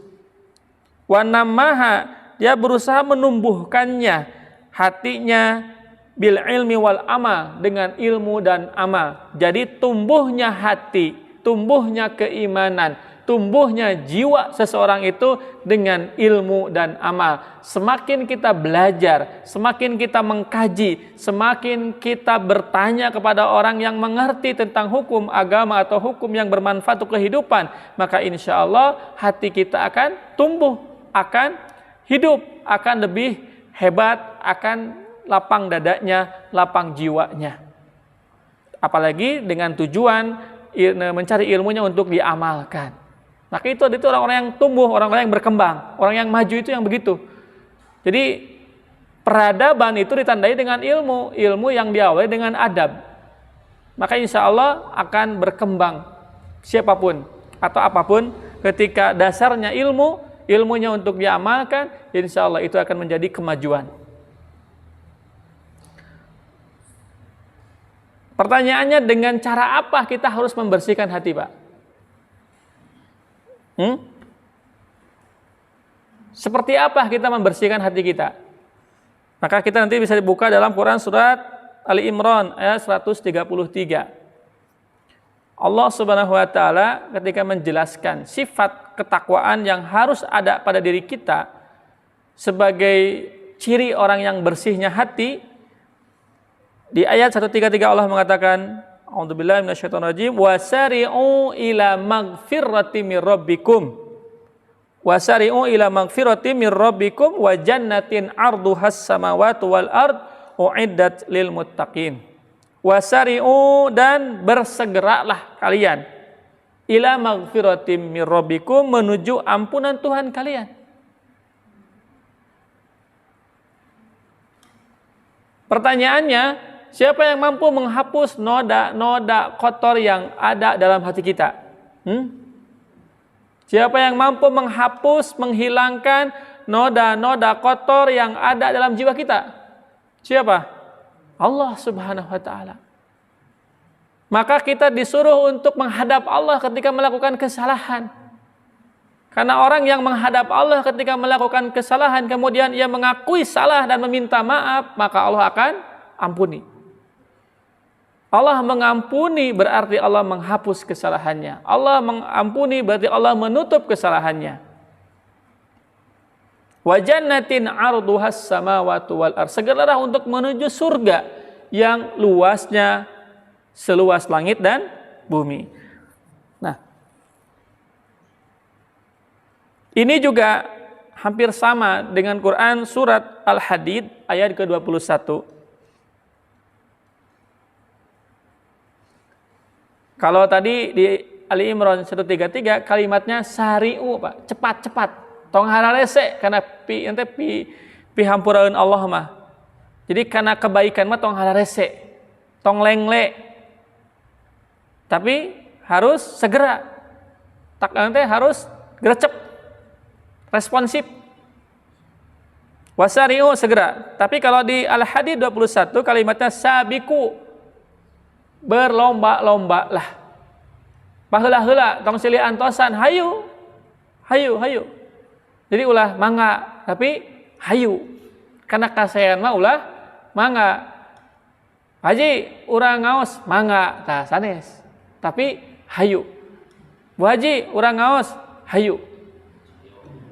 Wa namaha, dia berusaha menumbuhkannya, hatinya, bil ilmi wal amal, dengan ilmu dan amal. Jadi tumbuhnya hati, tumbuhnya keimanan, tumbuhnya jiwa seseorang itu dengan ilmu dan amal. Semakin kita belajar, semakin kita mengkaji, semakin kita bertanya kepada orang yang mengerti tentang hukum agama atau hukum yang bermanfaat untuk kehidupan, maka insya Allah hati kita akan tumbuh, akan hidup, akan lebih hebat, akan lapang dadanya, lapang jiwanya. Apalagi dengan tujuan mencari ilmunya untuk diamalkan. Maka itu orang-orang yang tumbuh, orang-orang yang berkembang, orang yang maju itu yang begitu. Jadi peradaban itu ditandai dengan ilmu, ilmu yang diawali dengan adab. Maka insya Allah akan berkembang siapapun atau apapun ketika dasarnya ilmu, ilmunya untuk diamalkan, insya Allah itu akan menjadi kemajuan. Pertanyaannya, dengan cara apa kita harus membersihkan hati, Pak? Seperti apa kita membersihkan hati kita? Maka kita nanti bisa dibuka dalam Quran surat Ali Imran ayat 133. Allah Subhanahu wa taala ketika menjelaskan sifat ketakwaan yang harus ada pada diri kita sebagai ciri orang yang bersihnya hati, di ayat 133 Allah mengatakan, a'udzubillahi minasyaitonirrajim, wasari'u ila magfirratin mir rabbikum. Wasari'u ila magfiratin mir rabbikum wa jannatin 'arduhas samawati wal ard u'iddat lil muttaqin. Wasari'u, dan bersegeralah kalian ila magfiratin mir rabbikum, menuju ampunan Tuhan kalian. Pertanyaannya, siapa yang mampu menghapus noda-noda kotor yang ada dalam hati kita? Siapa yang mampu menghapus, menghilangkan noda-noda kotor yang ada dalam jiwa kita? Siapa? Allah Subhanahu wa taala. Maka kita disuruh untuk menghadap Allah ketika melakukan kesalahan. Karena orang yang menghadap Allah ketika melakukan kesalahan, kemudian ia mengakui salah dan meminta maaf, maka Allah akan ampuni. Allah mengampuni berarti Allah menghapus kesalahannya. Allah mengampuni berarti Allah menutup kesalahannya. Wa jannatin 'arduhas samawati wal ardh. Segeralah untuk menuju surga yang luasnya seluas langit dan bumi. Nah, ini juga hampir sama dengan Quran surat Al-Hadid ayat ke-21. Kalau tadi di Ali Imran 133 kalimatnya sari'u, Pak, cepat-cepat. Tong hararese karena pi hampuraeun Allah mah. Jadi karena kebaikan mah tong hararese, tong lengle. Tapi harus segera. Tak nanti harus gercep. Responsif. Wasari'u, segera. Tapi kalau di Al-Hadid 21 kalimatnya sabiku, berlomba-lomba lah. Baheula-heula tong silih antosan, hayu. Jadi ulah mangga, tapi hayu. Karena kasayan mah ulah mangga. Haji urang ngaos mangga, tah sanes. Tapi hayu. Bu Haji urang ngaos, hayu.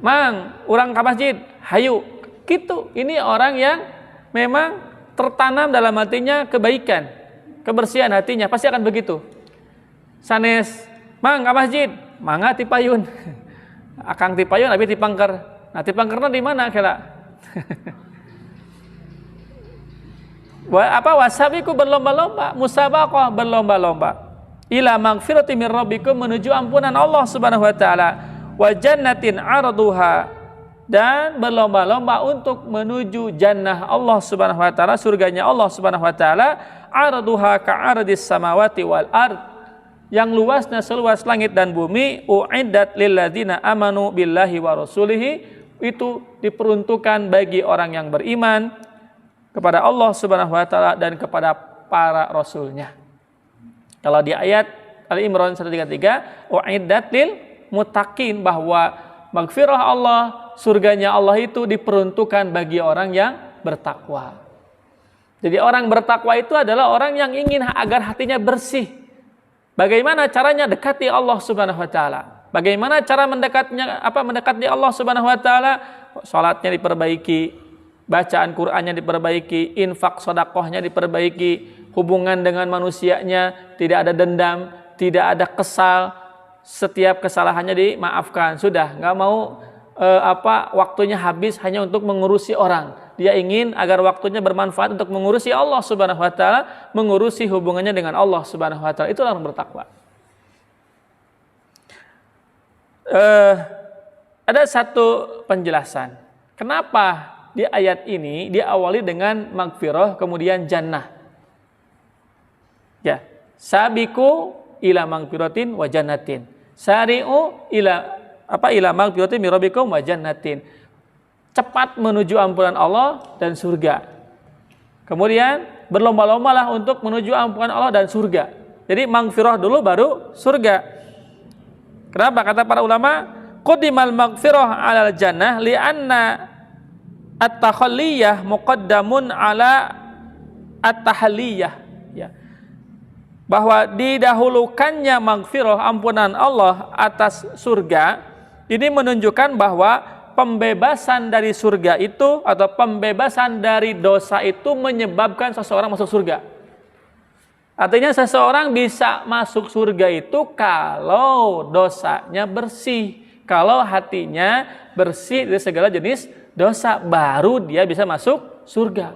Mang, urang ka masjid, hayu. Gitu. Ini orang yang memang tertanam dalam hatinya kebaikan. Kebersihan hatinya pasti akan begitu. Sanes, mang ka masjid, mangga ti payun. Akang ti payun abi ti pangker. Nah, ti pangkerna di mana kira? Wasabiku berlomba-lomba, musabaqah berlomba-lomba. Ila magfirati mir rabbikum, menuju ampunan Allah Subhanahu wa taala. Wa jannatin 'arduha, dan berlomba-lomba untuk menuju jannah Allah Subhanahu wa taala, surganya Allah Subhanahu wa taala. Arduha ka'ardis samawati wal ard, yang luasnya seluas langit dan bumi. U'iddat lilladzina amanu billahi wa rasulihi, itu diperuntukkan bagi orang yang beriman kepada Allah Subhanahu wa taala dan kepada para rasulnya. Kalau di ayat Ali Imran 133, u'iddat lil muttaqin, bahwa magfirah Allah, surganya Allah itu diperuntukkan bagi orang yang bertakwa. Jadi orang bertakwa itu adalah orang yang ingin agar hatinya bersih. Bagaimana caranya? Dekati Allah Subhanahu wa taala. Bagaimana cara mendekat di Allah Subhanahu wa taala? Salatnya diperbaiki, bacaan Qur'annya diperbaiki, infak sedekahnya diperbaiki, hubungan dengan manusianya tidak ada dendam, tidak ada kesal, setiap kesalahannya dimaafkan. Sudah, nggak mau waktunya habis hanya untuk mengurusi orang. Dia ingin agar waktunya bermanfaat untuk mengurusi Allah Subhanahu wa taala, mengurusi hubungannya dengan Allah Subhanahu wa taala. Itulah orang bertakwa. Ada satu penjelasan. Kenapa di ayat ini diawali dengan magfirah kemudian jannah? Ya, sabiqu ila magfiratin wa jannatin. Sari'u ila magfiratin min rabbikum wa jannatin. Cepat menuju ampunan Allah dan surga. Kemudian berlomba-lombalah untuk menuju ampunan Allah dan surga. Jadi magfirah dulu baru surga. Kenapa? Kata para ulama, qudimal magfirah 'alal jannah li'anna at-takhalliyah muqaddamun 'ala at-tahliyah. Ya. Bahwa didahulukannya magfirah ampunan Allah atas surga, ini menunjukkan bahwa pembebasan dari surga itu atau pembebasan dari dosa itu menyebabkan seseorang masuk surga. Artinya seseorang bisa masuk surga itu kalau dosanya bersih, kalau hatinya bersih dari segala jenis dosa, baru dia bisa masuk surga.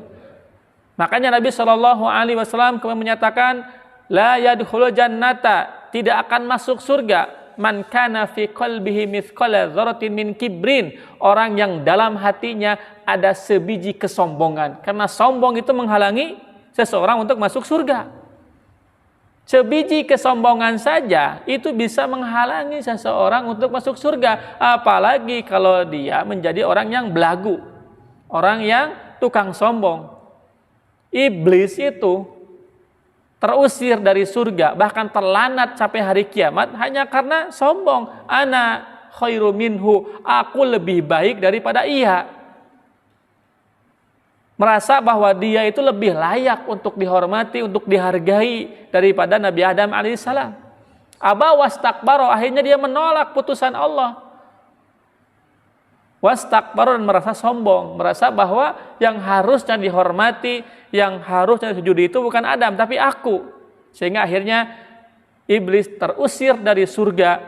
Makanya Nabi SAW kemudian menyatakan, la yadkhulul jannata, tidak akan masuk surga man kana fi qalbihi mithqala dzarratin min kibrin, orang yang dalam hatinya ada sebiji kesombongan. Karena sombong itu menghalangi seseorang untuk masuk surga. Sebiji kesombongan saja itu bisa menghalangi seseorang untuk masuk surga, apalagi kalau dia menjadi orang yang belagu, orang yang tukang sombong. Iblis itu terusir dari surga, bahkan terlanat sampai hari kiamat hanya karena sombong. Ana khairu minhu, aku lebih baik daripada ia. Merasa bahwa dia itu lebih layak untuk dihormati, untuk dihargai daripada Nabi Adam alaihissalam. Aba wastakbaro, akhirnya dia menolak putusan Allah. Wastakbaro, dan merasa sombong, merasa bahwa yang harusnya dihormati, yang harusnya disujudi itu bukan Adam tapi aku. Sehingga akhirnya iblis terusir dari surga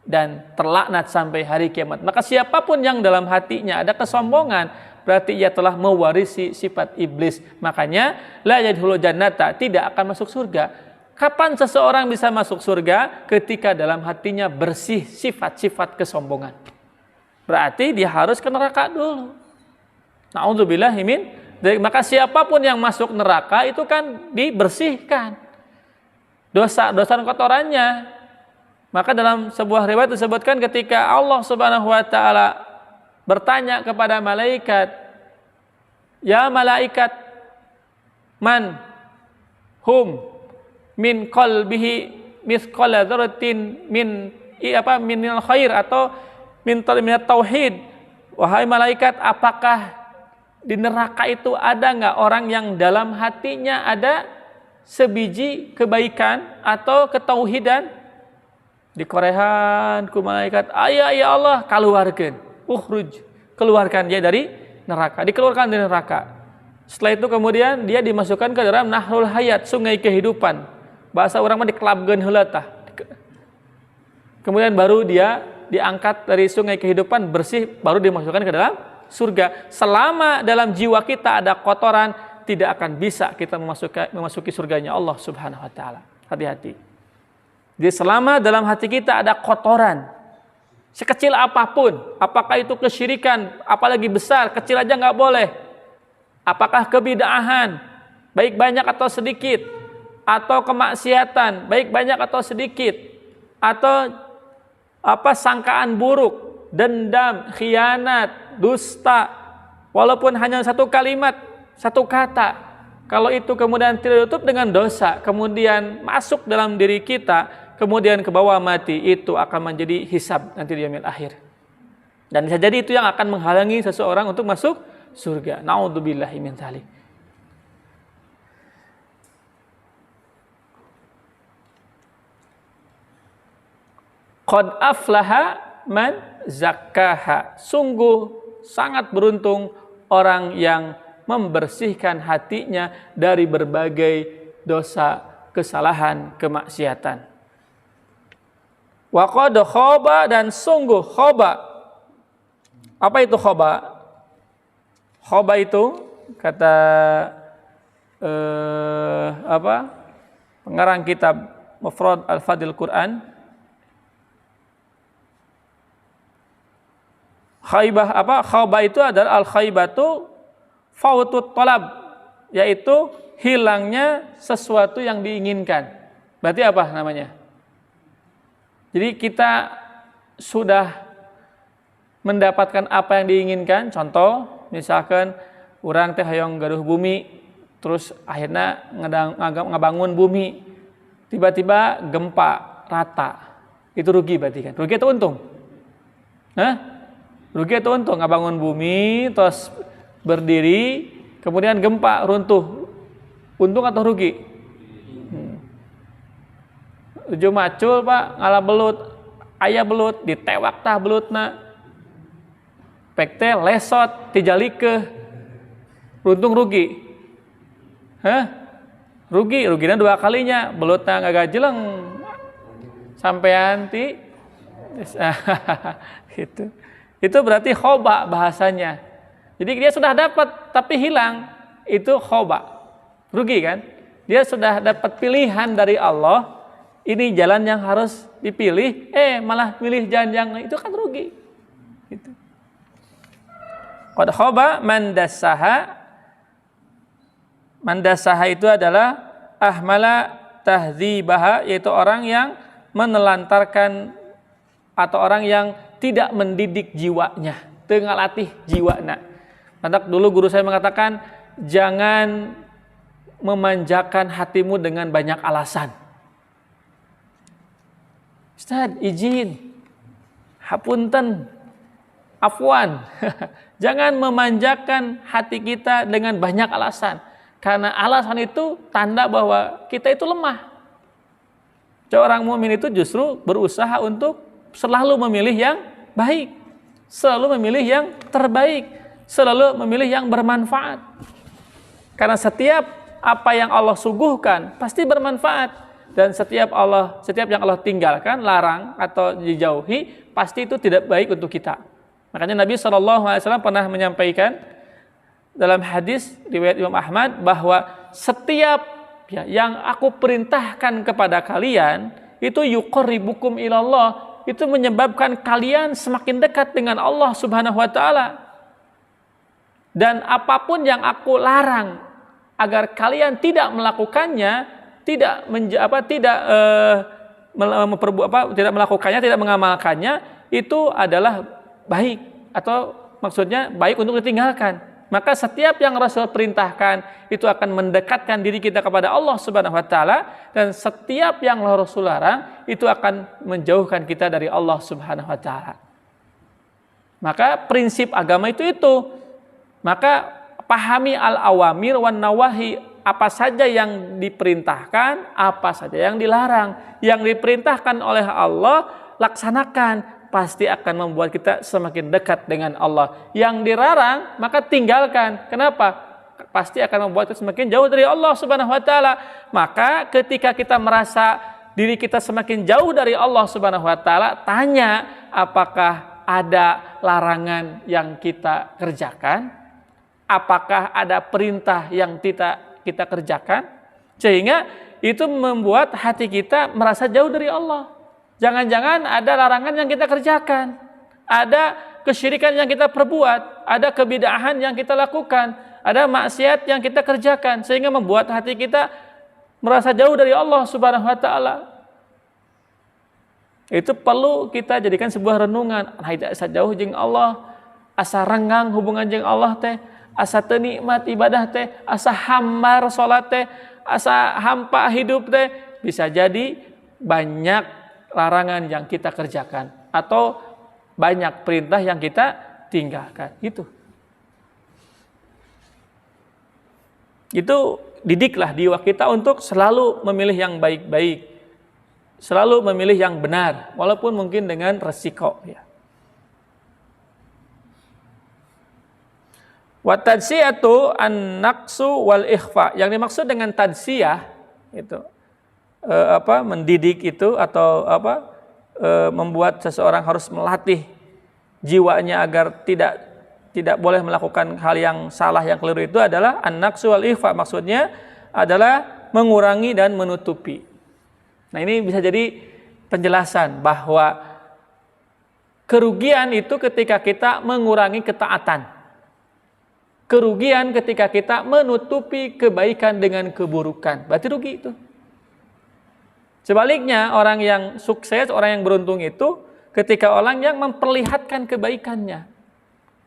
dan terlaknat sampai hari kiamat. Maka siapapun yang dalam hatinya ada kesombongan, berarti ia telah mewarisi sifat iblis. Makanya la yadkhulul jannata, tidak akan masuk surga. Kapan seseorang bisa masuk surga? Ketika dalam hatinya bersih sifat-sifat kesombongan. Berarti dia harus ke neraka dulu. Na'udzubillahi min. Maka siapapun yang masuk neraka itu kan dibersihkan dosa-dosa dan kotorannya. Maka dalam sebuah riwayat disebutkan ketika Allah Subhanahu wa taala bertanya kepada malaikat, ya malaikat, man hum min qalbihi mithqala dzarratin minal khair atau min tauhid. Wahai malaikat, apakah di neraka itu ada nggak orang yang dalam hatinya ada sebiji kebaikan atau ketauhidan? Dikorehan ku malaikat, ayah ya Allah, keluarkan, keluarkan dia dari neraka, dikeluarkan dari neraka. Setelah itu kemudian dia dimasukkan ke dalam nahrul hayat, sungai kehidupan. Bahasa orang mah dikelabkeun heula tah. Kemudian baru dia diangkat dari sungai kehidupan bersih, baru dimasukkan ke dalam surga. Selama dalam jiwa kita ada kotoran, tidak akan bisa kita memasuki surganya Allah Subhanahu wa taala. Hati-hati. Jadi selama dalam hati kita ada kotoran, sekecil apapun, apakah itu kesyirikan, apalagi besar, kecil aja nggak boleh. Apakah kebid'ahan, baik banyak atau sedikit, atau kemaksiatan, baik banyak atau sedikit, atau sangkaan buruk, dendam, khianat, dusta, walaupun hanya satu kalimat, satu kata, kalau itu kemudian tidak tutup dengan dosa, kemudian masuk dalam diri kita, kemudian ke bawah mati, itu akan menjadi hisab nanti di yaumil akhir. Dan bisa jadi itu yang akan menghalangi seseorang untuk masuk surga. Na'udzubillahi min dzalik. Qad aflaha man zakkaha. Sungguh sangat beruntung orang yang membersihkan hatinya dari berbagai dosa, kesalahan, kemaksiatan. Wa qad khaba, dan sungguh khaba. Apa itu khaba? Khaba itu kata pengarang kitab Mufrad Al-Fadil Quran, khaibah apa? Khaba itu adalah al-khaibatu fautut talab, yaitu hilangnya sesuatu yang diinginkan. Berarti apa namanya? Jadi kita sudah mendapatkan apa yang diinginkan. Contoh, misalkan urang teh hayang gaduh bumi, terus akhirnya ngabangun bumi, tiba-tiba gempa rata. Itu rugi berarti kan? Rugi atau untung? Rugi atau untung? Ngabangun bumi, terus berdiri, kemudian gempa runtuh. Untung atau rugi? Uju macul pak, ngalah belut, ayah belut, ditewak tah belutna, pekte lesot, tijalike, untung rugi? Ruginya 2 kalinya, belutna ngagajeleng, sampean ti, gitu. Itu berarti khoba bahasanya. Jadi dia sudah dapat tapi hilang, itu khoba, rugi kan? Dia sudah dapat pilihan dari Allah. Ini jalan yang harus dipilih, malah pilih jalan yang itu, kan rugi. Gitu. Qad khaba man dassaha. Man dassaha itu adalah ahmala tahdzibaha, yaitu orang yang menelantarkan atau orang yang tidak mendidik jiwanya, teu ngalatih jiwana. Maka dulu guru saya mengatakan, jangan memanjakan hatimu dengan banyak alasan. Ustaz, izin, hapunten, afwan. Jangan memanjakan hati kita dengan banyak alasan. Karena alasan itu tanda bahwa kita itu lemah. Seorang mukmin itu justru berusaha untuk selalu memilih yang baik, selalu memilih yang terbaik, selalu memilih yang bermanfaat. Karena setiap apa yang Allah suguhkan pasti bermanfaat. Dan setiap yang Allah tinggalkan, larang atau dijauhi, pasti itu tidak baik untuk kita. Makanya Nabi SAW pernah menyampaikan dalam hadis riwayat Imam Ahmad bahwa setiap yang aku perintahkan kepada kalian itu yuqarribukum ilallah, itu menyebabkan kalian semakin dekat dengan Allah Subhanahu wa taala. Dan apapun yang aku larang agar kalian tidak melakukannya, tidak melakukannya, tidak mengamalkannya, itu adalah baik, atau maksudnya baik untuk ditinggalkan. Maka setiap yang Rasul perintahkan itu akan mendekatkan diri kita kepada Allah Subhanahu wa taala, dan setiap yang Rasul larang itu akan menjauhkan kita dari Allah Subhanahu wa taala. Maka prinsip agama itu. Maka pahami al-awamir wan nawahi, apa saja yang diperintahkan, apa saja yang dilarang. Yang diperintahkan oleh Allah laksanakan, pasti akan membuat kita semakin dekat dengan Allah. Yang dilarang maka tinggalkan. Kenapa? Pasti akan membuat kita semakin jauh dari Allah Subhanahu wa taala. Maka ketika kita merasa diri kita semakin jauh dari Allah Subhanahu wa taala, tanya apakah ada larangan yang kita kerjakan? Apakah ada perintah yang kita kerjakan? Sehingga itu membuat hati kita merasa jauh dari Allah. Jangan-jangan ada larangan yang kita kerjakan, ada kesyirikan yang kita perbuat, ada kebid'ahan yang kita lakukan, ada maksiat yang kita kerjakan, sehingga membuat hati kita merasa jauh dari Allah Subhanahu wa taala. Itu perlu kita jadikan sebuah renungan. Tidak asa jauh jeung Allah, asa renggang hubungan jeung Allah teh, asa teu nikmat ibadah teh, asa hambar salat teh, asa hampa hidup teh. Bisa jadi banyak larangan yang kita kerjakan atau banyak perintah yang kita tinggalkan. Itu didiklah jiwa kita untuk selalu memilih yang baik-baik. selalu memilih yang benar, walaupun mungkin dengan resiko. Ya. Wa tadsiyatu an-naqsu wal ikhfa. Yang dimaksud dengan tadsiyah itu mendidik itu atau membuat seseorang harus melatih jiwanya agar tidak boleh melakukan hal yang salah, yang keliru, itu adalah an-naqsu wal ikhfa. Maksudnya adalah mengurangi dan menutupi. Nah, ini bisa jadi penjelasan bahwa kerugian itu ketika kita mengurangi ketaatan. Kerugian ketika kita menutupi kebaikan dengan keburukan. Berarti rugi itu. Sebaliknya, orang yang sukses, orang yang beruntung itu ketika orang yang memperlihatkan kebaikannya.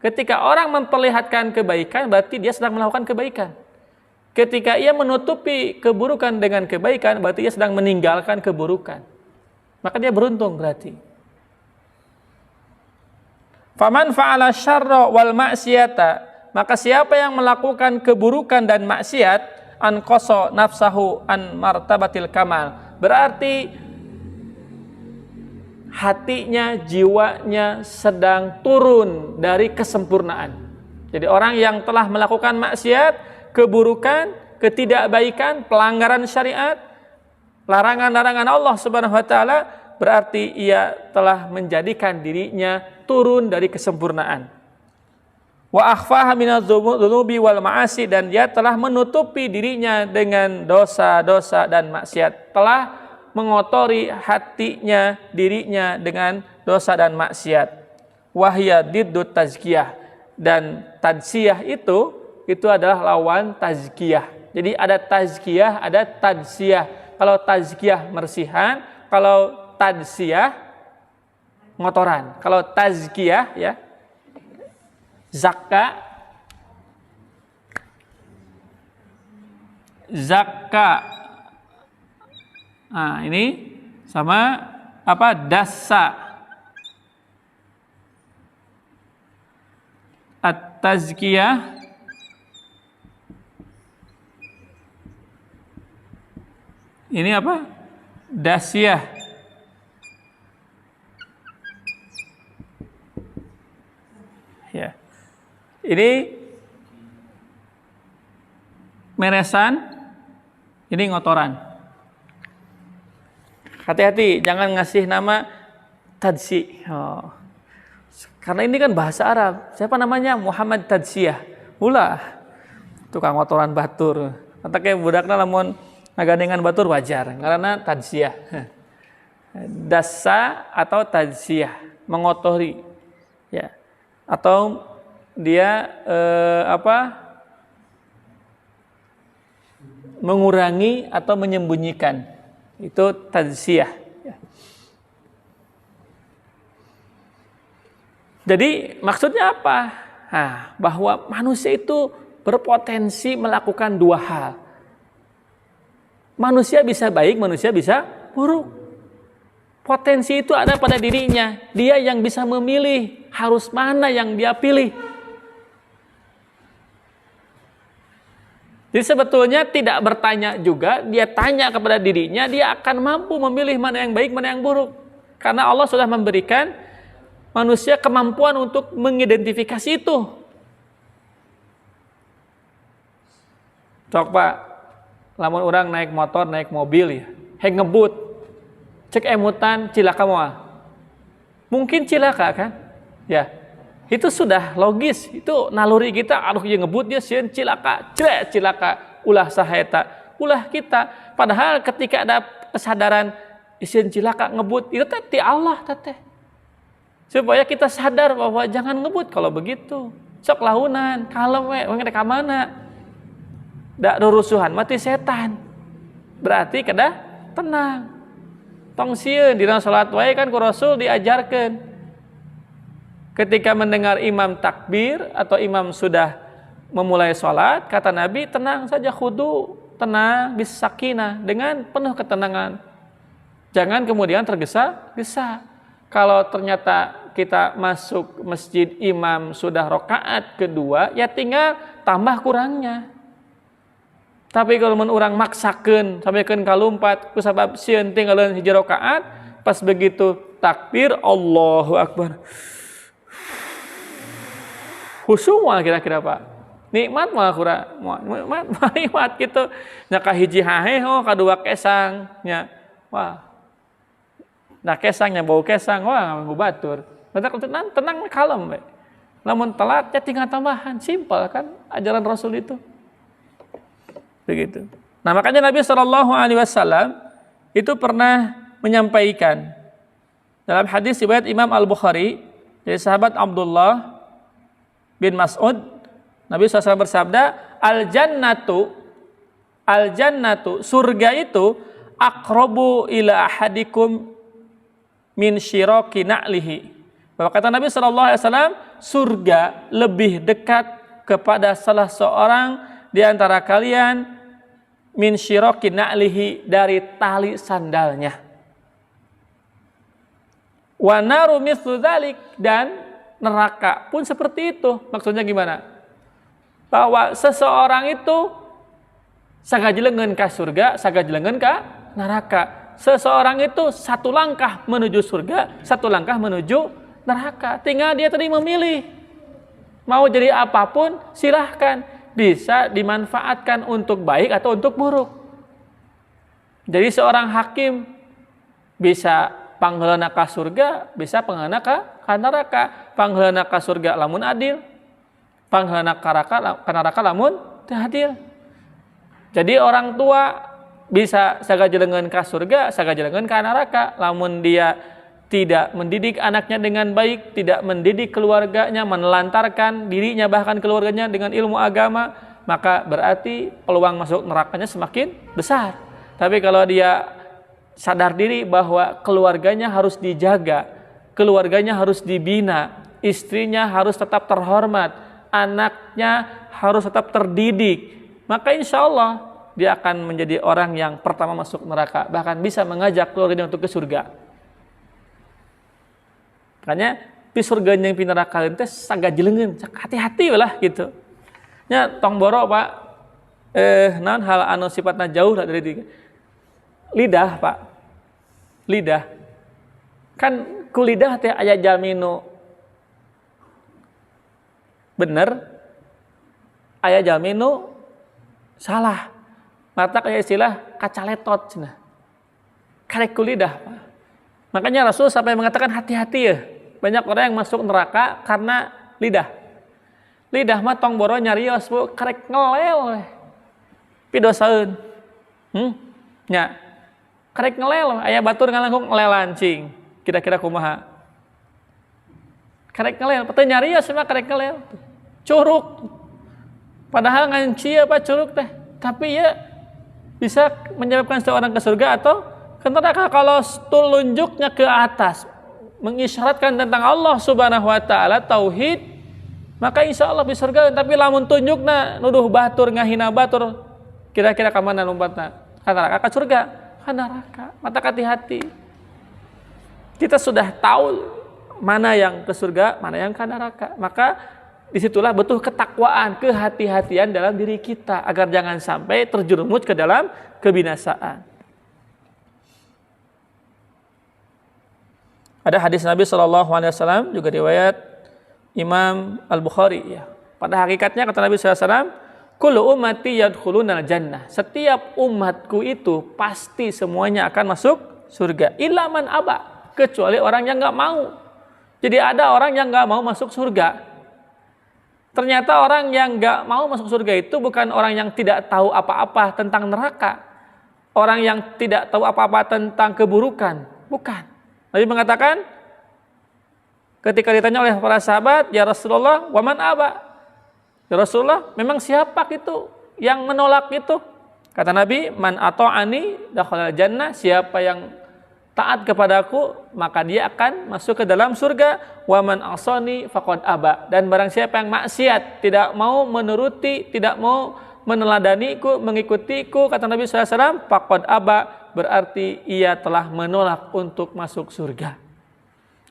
Ketika orang memperlihatkan kebaikan, berarti dia sedang melakukan kebaikan. Ketika ia menutupi keburukan dengan kebaikan, berarti ia sedang meninggalkan keburukan. Maka dia beruntung berarti. Faman fa'ala syarra wal ma'siyata, maka siapa yang melakukan keburukan dan maksiat, anqasa nafsahu an martabatil kamal, berarti hatinya, jiwanya sedang turun dari kesempurnaan. Jadi orang yang telah melakukan maksiat, keburukan, ketidakbaikan, pelanggaran syariat, larangan-larangan Allah Subhanahu wa taala, berarti ia telah menjadikan dirinya turun dari kesempurnaan. Wa akhfaha minadz-dzunubi wal ma'asi, dan dia telah menutupi dirinya dengan dosa-dosa dan maksiat, telah mengotori hatinya, dirinya dengan dosa dan maksiat. Wahya diddut tazkiyah, dan tadzkiyah itu adalah lawan tazkiyah. Jadi ada tazkiyah, ada tadzkiyah. Kalau tazkiyah mersihan, kalau tadzkiyah ngotoran. Kalau tazkiyah ya zakka. Nah, ini sama apa? Dasa. At-tazkiyah ini apa? Dasyah. Ya. Ini meresan, ini ngotoran. Hati-hati, jangan ngasih nama tadsi. Oh. Karena ini kan bahasa Arab. Siapa namanya? Muhammad Tadsiyah. Ulah. Tukang ngotoran batur. Kata kayak budakna lamun ngagandengan batur wajar. Karena tadsiyah. Dasa atau tadsiyah, mengotori. Ya. Atau dia mengurangi atau menyembunyikan, itu tadzkiyah. Jadi maksudnya apa? Nah, bahwa manusia itu berpotensi melakukan dua hal. Manusia bisa baik, manusia bisa buruk. Potensi itu ada pada dirinya. Dia yang bisa memilih harus mana yang dia pilih. Jadi sebetulnya tidak bertanya juga, dia tanya kepada dirinya, dia akan mampu memilih mana yang baik, mana yang buruk. Karena Allah sudah memberikan manusia kemampuan untuk mengidentifikasi itu. Cok Pak, lamun orang naik motor, naik mobil ya, hek ngebut. Cek emutan cilaka moal. Mungkin cilaka kan? Ya. Itu sudah logis. Itu naluri kita, aduh ya ngebut dia sieun cilaka, cilaka, ulah saheta, ulah kita. Padahal ketika ada kesadaran sieun cilaka ngebut, itu ti Allah teteh. Supaya kita sadar bahwa jangan ngebut kalau begitu. Sok lahunan, kalem we ka mana? Da rusuhan mati setan. Berarti kada tenang. Tong sieun dina salat wae kan ku Rasul diajarkeun. Ketika mendengar imam takbir atau imam sudah memulai salat, kata Nabi, tenang saja, khudu, tenang, bis sakinah, dengan penuh ketenangan. Jangan kemudian tergesa-gesa. Kalau ternyata kita masuk masjid imam sudah rakaat kedua, ya tinggal tambah kurangnya. Tapi kalau mun urang maksakeun sampaikeun ka lumpat kusabab sieun tinggalin hiji rakaat, pas begitu takbir Allahu Akbar. Khusyuk kira-kira Pak. Nikmat mah kura, nikmat gitu. Nya ka hiji haheho, kadua kesang nya. Wah. Nah kesangnya bau kesang, wah nganggo batur. Tenang kalem we. Lamun telat ya tinggal tambahan, simpel kan ajaran Rasul itu. Begitu. Nah makanya Nabi SAW itu pernah menyampaikan dalam hadis riwayat Imam Al-Bukhari dari sahabat Abdullah bin Mas'ud, Nabi SAW bersabda, Al-jannatu, surga itu aqrabu ila ahadikum min syiraki na'lihi. Bahwa kata Nabi SAW, surga lebih dekat kepada salah seorang di antara kalian min syiraki na'lihi, dari tali sandalnya. Wa naru mithlu dzalik, dan neraka pun seperti itu. Maksudnya gimana? Bahwa seseorang itu sagajleungeun ka surga, sagajleungeun ka neraka. Seseorang itu satu langkah menuju surga, satu langkah menuju neraka. Tinggal dia tadi memilih. Mau jadi apapun silahkan. Bisa dimanfaatkan untuk baik atau untuk buruk. Jadi seorang hakim bisa pangheulana ka surga, bisa pangheulana ka neraka. Pangheulana ka surga lamun adil, pangheulana ka neraka lamun teu adil. Jadi orang tua bisa sagajleungeun ka surga, sagajleungeun ka neraka. Lamun dia tidak mendidik anaknya dengan baik, tidak mendidik keluarganya, menelantarkan dirinya bahkan keluarganya dengan ilmu agama, maka berarti peluang masuk nerakanya semakin besar. Tapi kalau dia sadar diri bahwa keluarganya harus dijaga, keluarganya harus dibina, istrinya harus tetap terhormat, anaknya harus tetap terdidik, maka insya Allah dia akan menjadi orang yang pertama masuk neraka, bahkan bisa mengajak keluarganya untuk ke surga. Makanya pi surga jeung pi neraka teh sagajleungeun, hati-hati lah gitu. Nya tong boro Pak. Naon hal anu sifatna jauh lah dari lidah Pak. Lidah. Kan ku lidah teh aya jalmi nu bener, aya jalmi nu salah. Mata aya istilah kacaletot cenah. Karek ku lidah Pak. Makanya Rasul sampai mengatakan hati-hati ya. Banyak orang yang masuk neraka karena lidah. Lidah mah tong boro nyarios bu, karek ngelel. Pidosaeun. Nya. Karek ngelel, aya batur ngalangkung ngelelancing. Kira-kira kumaha? Karek ngelel, teu nyarios mah karek ngelel. Curug. Padahal ngan cia apa curug teh. Tapi ya bisa menyebabkan seorang ke surga atau ke neraka kalau telunjuknya ke atas. Mengisyaratkan tentang Allah Subhanahu wa taala tauhid, maka insya Allah bisa surga. Tapi lamun tunjukna nuduh batur, ngahina batur, kira-kira ka mana lompatna? Ka neraka ka surga? Ka neraka. Mata hati-hati. Kita sudah tahu mana yang ke surga, mana yang ke neraka. Maka disitulah butuh ketakwaan, kehati-hatian dalam diri kita agar jangan sampai terjerumus ke dalam kebinasaan. Ada hadis Nabi SAW juga riwayat Imam Al-Bukhari ya. Pada hakikatnya kata Nabi SAW, kullu ummati yadkhulunal jannah. Setiap umatku itu pasti semuanya akan masuk surga. Illa man aba, kecuali orang yang enggak mau. Jadi ada orang yang enggak mau masuk surga. Ternyata orang yang enggak mau masuk surga itu bukan orang yang tidak tahu apa-apa tentang neraka. Orang yang tidak tahu apa-apa tentang keburukan, bukan. Nabi mengatakan ketika ditanya oleh para sahabat, ya Rasulullah, waman aba? Ya Rasulullah, memang siapa itu yang menolak itu? Kata Nabi, man ata'ani dakhala jannah, siapa yang taat kepadaku, maka dia akan masuk ke dalam surga. Waman asani faqad aba, dan barang siapa yang maksiat, tidak mau menuruti, tidak mau meneladaniku, mengikutiku, kata Nabi SAW, faqad aba, berarti ia telah menolak untuk masuk surga.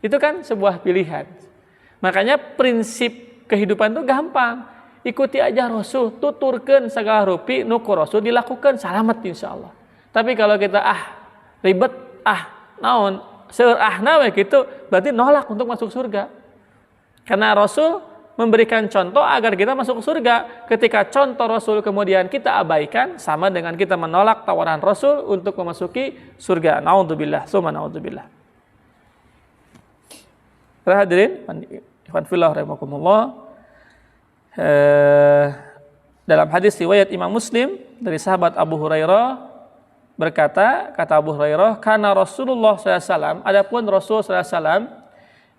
Itu kan sebuah pilihan. Makanya prinsip kehidupan itu gampang. ikuti aja Rasul, tuturkeun segala rupi nu ku Rasul dilakukan, selamat insyaallah. Tapi kalau kita ribet, naon, seueur nawe gitu, berarti nolak untuk masuk surga. Karena Rasul memberikan contoh agar kita masuk surga. Ketika contoh Rasul kemudian kita abaikan, sama dengan kita menolak tawaran Rasul untuk memasuki surga. Naudzubillah, summa naudzubillah. Hadirin, ikhwan fillah rahimakumullah. Dalam hadis riwayat Imam Muslim dari sahabat Abu Hurairah berkata, kata Abu Hurairah, karena Rasulullah SAW, adapun Rasul SAW,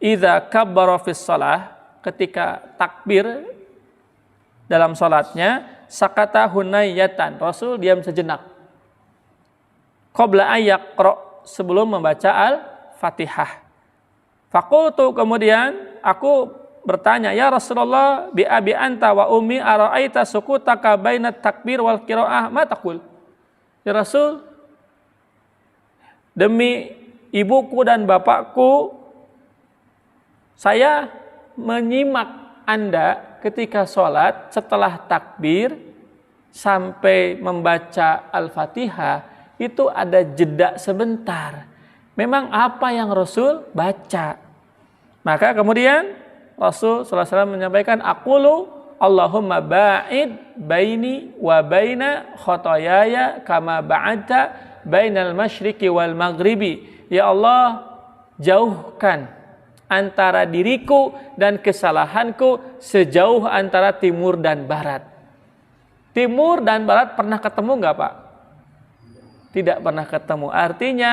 idza kabbara fis shalah, ketika takbir dalam salatnya, sakata hunayyatan, Rasul diam sejenak. Qabla ayyaqra, sebelum membaca Al-Fatihah. Faqultu, kemudian aku bertanya, ya Rasulullah, bi abi anta wa ummi ara'aita sukutaka bainat takbir wal qiraah ma taqul? Ya Rasul, demi ibuku dan bapakku, saya menyimak Anda ketika sholat setelah takbir sampai membaca Al-Fatihah, itu ada jeda sebentar. Memang apa yang Rasul baca? Maka kemudian Rasul SAW menyampaikan, aqulu Allahumma ba'id baini wa baina khotoyaya kama ba'adta bainal masyriqi wal maghribi. Ya Allah, jauhkan antara diriku dan kesalahanku sejauh antara timur dan barat. Timur dan barat pernah ketemu enggak, Pak? Tidak pernah ketemu. Artinya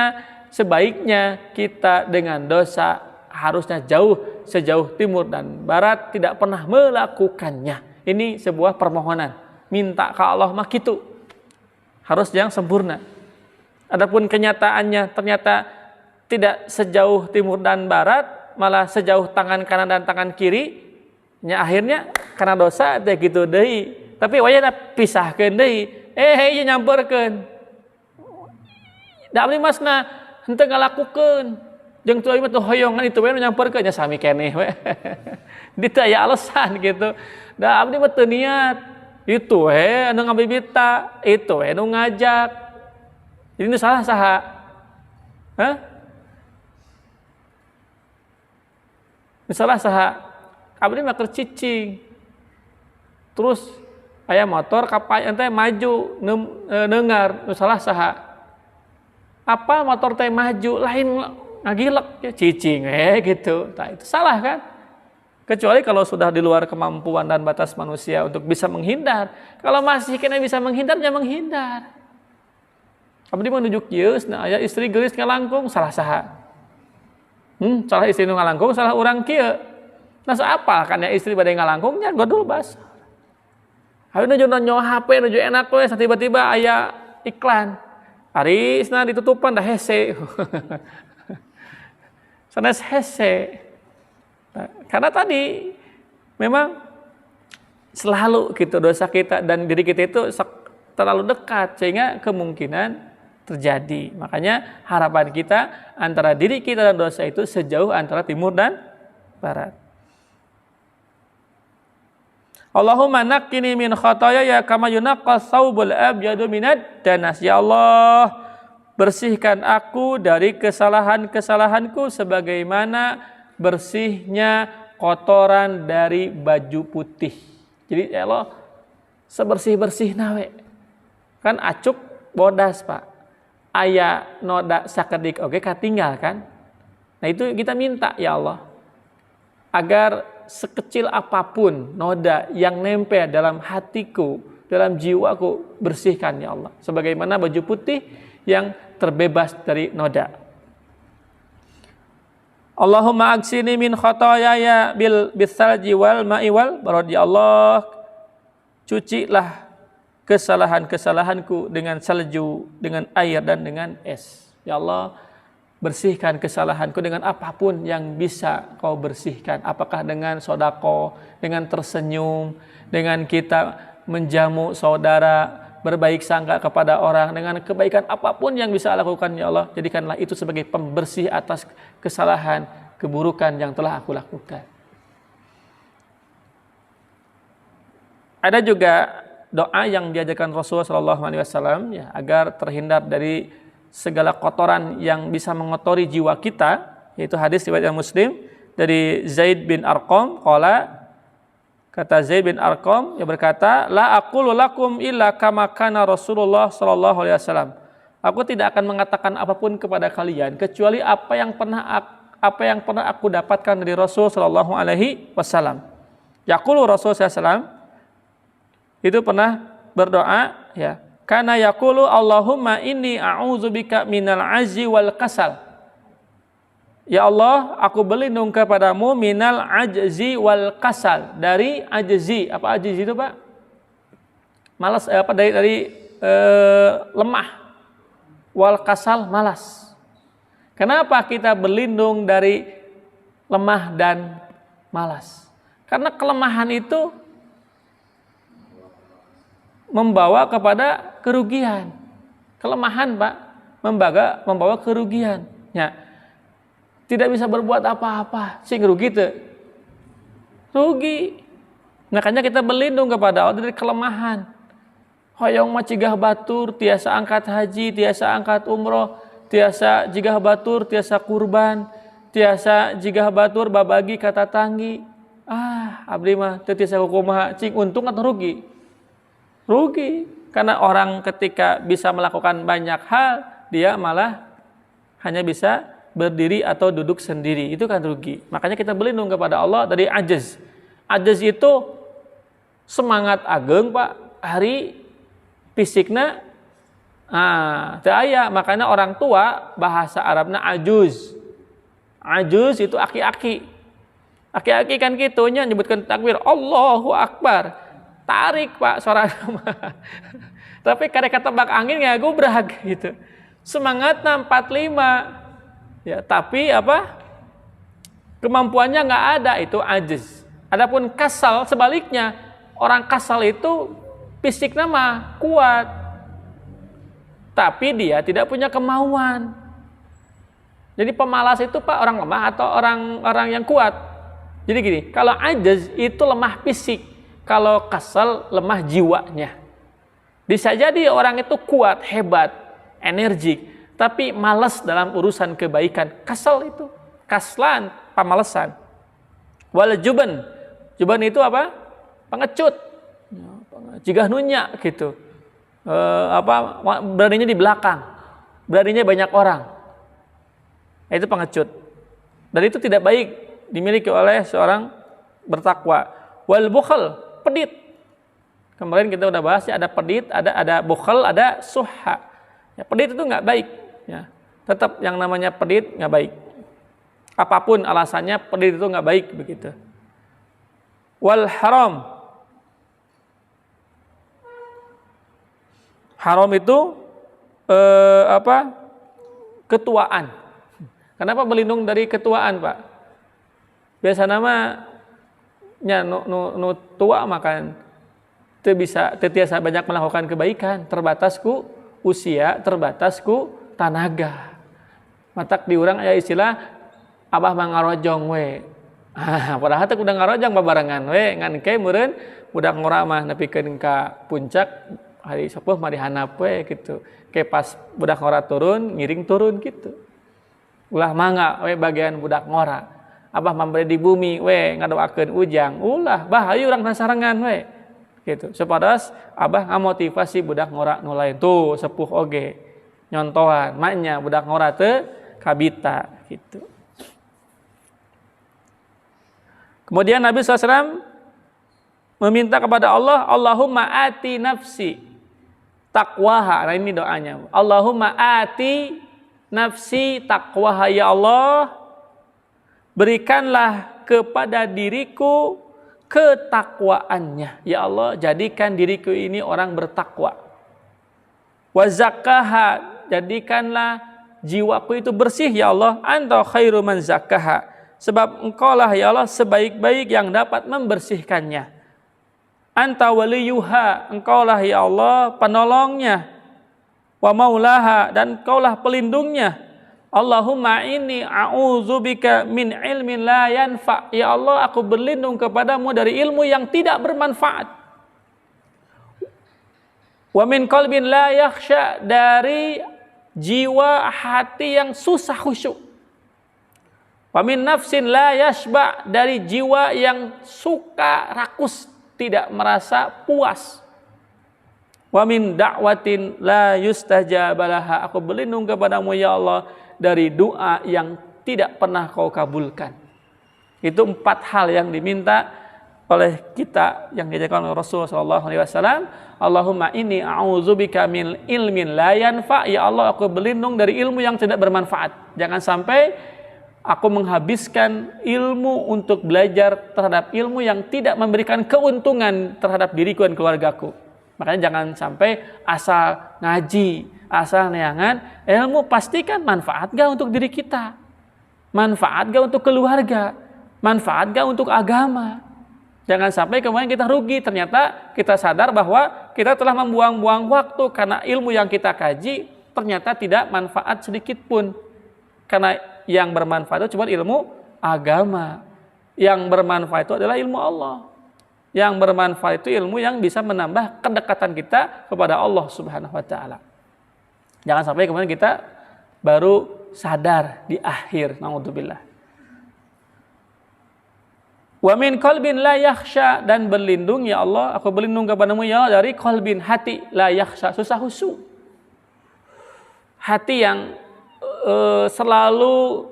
sebaiknya kita dengan dosa harusnya sejauh timur dan barat, tidak pernah melakukannya. Ini sebuah permohonan. Minta ke Allah mah gitu. Harus yang sempurna. Adapun kenyataannya ternyata tidak sejauh timur dan barat, malah sejauh tangan kanan dan tangan kiri. Ya akhirnya karena dosa teh gitu deui. Tapi wayana pisahkeun deui. Ieu nyamperkeun. Da abdi masna henteu ngalakukeun. Jeung teu mah teu hoyongan itu we nyamperkeun nya sami keneh we. Ditu aya alasan gitu. Da abdi mah teu niat. Itu we anu ngabibita, itu we anu ngajak. Jadi ini salah saha? Misalnya saha? Abdi mah keur cicing. Terus aya motor kapal teh maju neungar, salah saha? Apa motor teh maju lain ngagilek ya cicing gitu. Nah, itu salah kan? Kecuali kalau sudah di luar kemampuan dan batas manusia untuk bisa menghindar. Kalau masih kena bisa menghindar, ya menghindar. Abdi menunjuk yeus, nah aya istri geulis ngalangkung, salah saha? Salah istri nu ngalangkung, salah urang kieu. Nah saapa kan ya istri bade ngalangkung nya godul bas. Hayu nuju nonyo HP nuju enak we, tiba-tiba aya iklan. Arisna ditutupan dah hese. Sanes hese. Nah, karena tadi memang selalu gitu dosa kita dan diri kita itu terlalu dekat sehingga kemungkinan terjadi. Makanya harapan kita antara diri kita dan dosa itu sejauh antara timur dan barat. Allahumma naqqini min khotoyaya kama yunaqqas saubul abyadu minad danas. Ya Allah, bersihkan aku dari kesalahan-kesalahanku sebagaimana bersihnya kotoran dari baju putih. Jadi ya Allah, sebersih-bersih nawe. Kan acuk bodas, Pak. Aya noda sakedik oge katinggal kan. Nah itu kita minta ya Allah, agar sekecil apapun noda yang nempel dalam hatiku, dalam jiwaku, bersihkan ya Allah. Sebagaimana baju putih yang terbebas dari noda. Allahumma aksini min khotoyaya bisalji wal ma'i wal barad. Ya Allah, cucilah kesalahan-kesalahanku dengan salju, dengan air dan dengan es. Ya Allah, bersihkan kesalahanku dengan apapun yang bisa kau bersihkan. Apakah dengan sodako, dengan tersenyum, dengan kita menjamu saudara, berbaik sangka kepada orang, dengan kebaikan apapun yang bisa lakukan ya Allah, jadikanlah itu sebagai pembersih atas kesalahan, keburukan yang telah aku lakukan. Ada juga doa yang diajarkan Rasulullah SAW ya, agar terhindar dari segala kotoran yang bisa mengotori jiwa kita, yaitu hadis riwayat Muslim dari Zaid bin Arqam kata Zaid bin Arqam, yang berkata, la aqulu lakum illa kama kana Rasulullah sallallahu alaihi wasallam. Aku tidak akan mengatakan apapun kepada kalian kecuali apa yang pernah aku dapatkan dari Rasul sallallahu alaihi wasallam. Yaqulu Rasul sallallahu alaihi wasallam itu pernah berdoa ya, kana yaqulu Allahumma inni a'udzubika minal ajzi wal kasal. Ya Allah, aku berlindung kepadamu minal ajzi wal kasal, dari ajzi. Apa ajzi itu, Pak? Malas, dari lemah. Wal kasal, malas. Kenapa kita berlindung dari lemah dan malas? Karena kelemahan itu membawa kepada kerugian. Kelemahan, Pak, membawa kerugian. Ya. Tidak bisa berbuat apa-apa, sing rugi tuh. Rugi. Makanya kita berlindung kepada Allah dari kelemahan. Hoyong macigah batur, tiasa angkat haji, tiasa angkat umroh, tiasa jigah batur, tiasa kurban, tiasa jigah batur babagi kata tanggi. Abdi mah teu tiasa kumaha, cing untung atau rugi? Rugi. Karena orang ketika bisa melakukan banyak hal, dia malah hanya bisa berdiri atau duduk sendiri, itu kan rugi. Makanya kita berlindung kepada Allah dari ajaz. Ajaz itu semangat ageng, Pak, hari fisikna teu aya. Makanya orang tua bahasa Arabna ajuz. Ajuz itu aki-aki. Aki-aki kan kitunya nyebutkan takbir Allahu Akbar. Tarik, Pak, suara nama. Tapi karek ketebak angin ngagubrak gitu. Semangatna 45. Ya, tapi kemampuannya nggak ada, itu ajiz. Adapun kasal sebaliknya, orang kasal itu fisiknya mah kuat, tapi dia tidak punya kemauan. Jadi pemalas itu, Pak, orang lemah atau orang yang kuat. Jadi gini, kalau ajiz itu lemah fisik, kalau kasal lemah jiwanya. Bisa jadi orang itu kuat, hebat, energik, tapi malas dalam urusan kebaikan. Kasal itu, kaslan, pamalesan. Wal juban itu apa? Pengecut, jigah nunya gitu. Beraninya di belakang, beraninya banyak orang. Itu pengecut. Dan itu tidak baik dimiliki oleh seorang bertakwa. Wal bukhl, pedit. Kemarin kita udah bahas ya, ada pedit, ada bukhl, ada suha. Ya, pedit itu nggak baik. Ya, tetap yang namanya pedit nggak baik. Apapun alasannya, pedit itu nggak baik begitu. Wal haram. Haram itu ketuaan. Kenapa berlindung dari ketuaan, Pak? Biasa namanya nu tua makan tiasa banyak melakukan kebaikan, terbatas ku usia, terbatas ku tanaga. Matak diurang aya istilah abah mangarojong we. Padahal teh udah ngarojong babarengan we, ngan ke meureun budak ngora mah nepikeun ka puncak hari sepuh mah dihanap we gitu. Ke pas budak ngora turun, ngiring turun gitu. Ulah mangga we bagian budak ngora. Abah memberi di bumi we ngadoakeun ujang. Ulah bahayu urang nasarengan we. Gitu. Sepadas abah ngamotivasi budak ngora nu lain tuh sepuh oge. Nyontohan maknya budak ngora teu kabita gitu. Kemudian Nabi SAW meminta kepada Allah, Allahumma ati nafsi taqwaha. Nah ini doanya. Allahumma ati nafsi taqwaha, ya Allah, berikanlah kepada diriku ketakwaannya. Ya Allah, jadikan diriku ini orang bertakwa. Wa zakkaha, jadikanlah jiwaku itu bersih ya Allah. Anta khairu man zakkaha, sebab engkaulah ya Allah sebaik-baik yang dapat membersihkannya. Anta waliyuha, engkaulah ya Allah penolongnya. Wa maulaha, dan engkaulah pelindungnya. Allahumma inni a'udzubika min ilmin la yanfa. Ya Allah, aku berlindung kepadamu dari ilmu yang tidak bermanfaat. Wa min qalbin la yakhsha, dari jiwa hati yang susah khusyuk. Wa min nafsin la yashba, dari jiwa yang suka rakus, tidak merasa puas. Wa min da'watin la yustajabalaha, aku berlindung kepadamu ya Allah dari doa yang tidak pernah kau kabulkan. Itu 4 hal yang diminta oleh kita, yang diajarkan oleh Rasulullah SAW. Allahumma inni a'udzubika min ilmin la yanfa, ya Allah aku berlindung dari ilmu yang tidak bermanfaat. Jangan sampai aku menghabiskan ilmu untuk belajar terhadap ilmu yang tidak memberikan keuntungan terhadap diriku dan keluargaku. Makanya jangan sampai asal ngaji, asal neangan ilmu, pastikan manfaat gak untuk diri kita, manfaat gak untuk keluarga, manfaat gak untuk agama. Jangan sampai kemudian kita rugi, ternyata kita sadar bahwa kita telah membuang-buang waktu karena ilmu yang kita kaji ternyata tidak manfaat sedikit pun. Karena yang bermanfaat itu cuma ilmu agama, yang bermanfaat itu adalah ilmu Allah. Yang bermanfaat itu ilmu yang bisa menambah kedekatan kita kepada Allah Subhanahu wa taala. Jangan sampai kemudian kita baru sadar di akhir, naudzubillah. Wa min qalbin la yakhsha, dan berlindung ya Allah, aku berlindung kepadamu ya Allah dari qalbin, hati la yakhsha, susah khusyuk. Hati yang selalu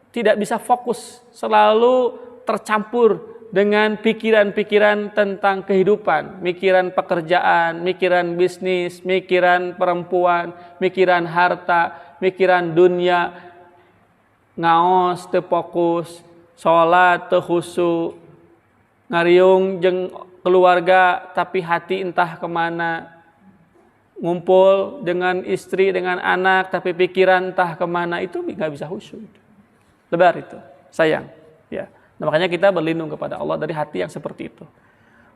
tidak bisa fokus, selalu tercampur dengan pikiran-pikiran tentang kehidupan, mikiran pekerjaan, mikiran bisnis, mikiran perempuan, mikiran harta, mikiran dunia, ngaos teu fokus, salat teu khusyuk, ngariung jeung keluarga tapi hati entah kemana, ngumpul dengan istri, dengan anak tapi pikiran entah kemana, itu nggak bisa khusyuk. Lebar itu, sayang, ya. Nah, makanya kita berlindung kepada Allah dari hati yang seperti itu.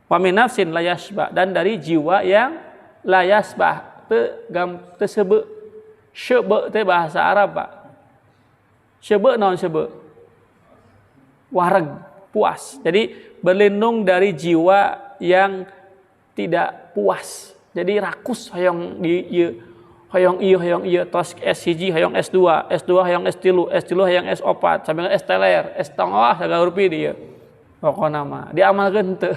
Wa min nafsin la yashba, dan dari jiwa yang la yasbah, teu sebe. Syebe teh bahasa Arab, Pak. Syebe naon syebe? Wareg, puas. Jadi berlindung dari jiwa yang tidak puas. Jadi rakus hoyong di hoyong ieu tos S1 hoyong S2, S2 hoyong S3, S3 hoyong S4, sambil S teler, S tongah sagala rupi dieu. Pokona mah diamalkeun teu.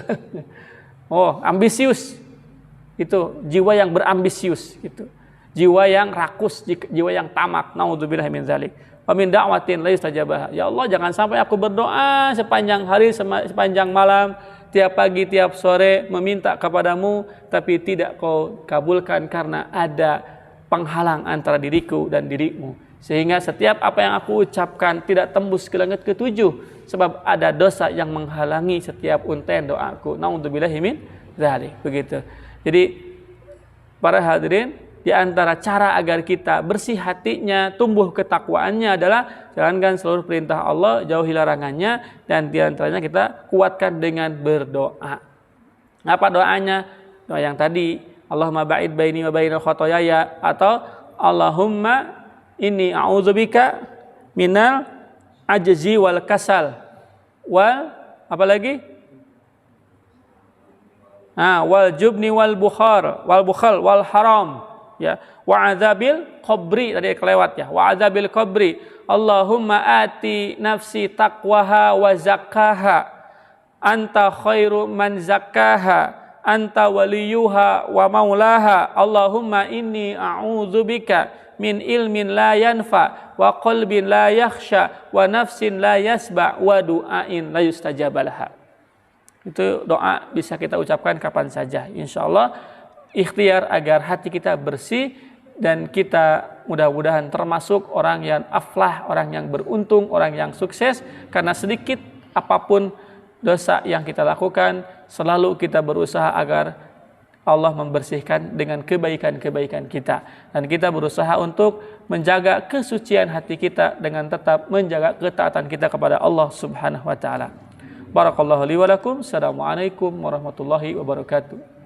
Oh, ambisius. Itu jiwa yang berambisius gitu. Jiwa yang rakus, jiwa yang tamak. Naudzubillahi min zalik. Wa min da'watin la yustajabah. Ya Allah, jangan sampai aku berdoa sepanjang hari, sepanjang malam, tiap pagi, tiap sore meminta kepadamu tapi tidak kau kabulkan karena ada penghalang antara diriku dan dirimu, sehingga setiap apa yang aku ucapkan tidak tembus ke langit ketujuh sebab ada dosa yang menghalangi setiap untayan doaku. Naudzubillahi min dzalik. Begitu. Jadi para hadirin, di antara cara agar kita bersih hatinya, tumbuh ketakwaannya adalah jalankan seluruh perintah Allah, jauhi larangannya, dan di antaranya kita kuatkan dengan berdoa. Apa doanya? Doa yang tadi, Allahumma ba'id baini wa bainal khotoyaya, atau Allahumma inni a'udzubika minal ajzi wal kasal wal apa lagi? Wal jubni wal bukhar wal bukhal wal haram, ya, wa adzabil qabri, tadi kelewat ya, wa adzabil qabri. Allahumma ati nafsi taqwaha wa zakkaha anta khairu man zakkaha anta waliyuha wa maulaha. Allahumma inni a'udzubika min ilmin la yanfa wa qalbin la yakhsha wa nafsin la yasba wa du'ain la yustajabalaha. Itu doa bisa kita ucapkan kapan saja. Insyaallah ikhtiar agar hati kita bersih dan kita mudah-mudahan termasuk orang yang aflah, orang yang beruntung, orang yang sukses, karena sedikit apapun dosa yang kita lakukan, selalu kita berusaha agar Allah membersihkan dengan kebaikan-kebaikan kita. Dan kita berusaha untuk menjaga kesucian hati kita dengan tetap menjaga ketaatan kita kepada Allah Subhanahu wa taala. Barakallahu li wa lakum. Assalamualaikum warahmatullahi wabarakatuh.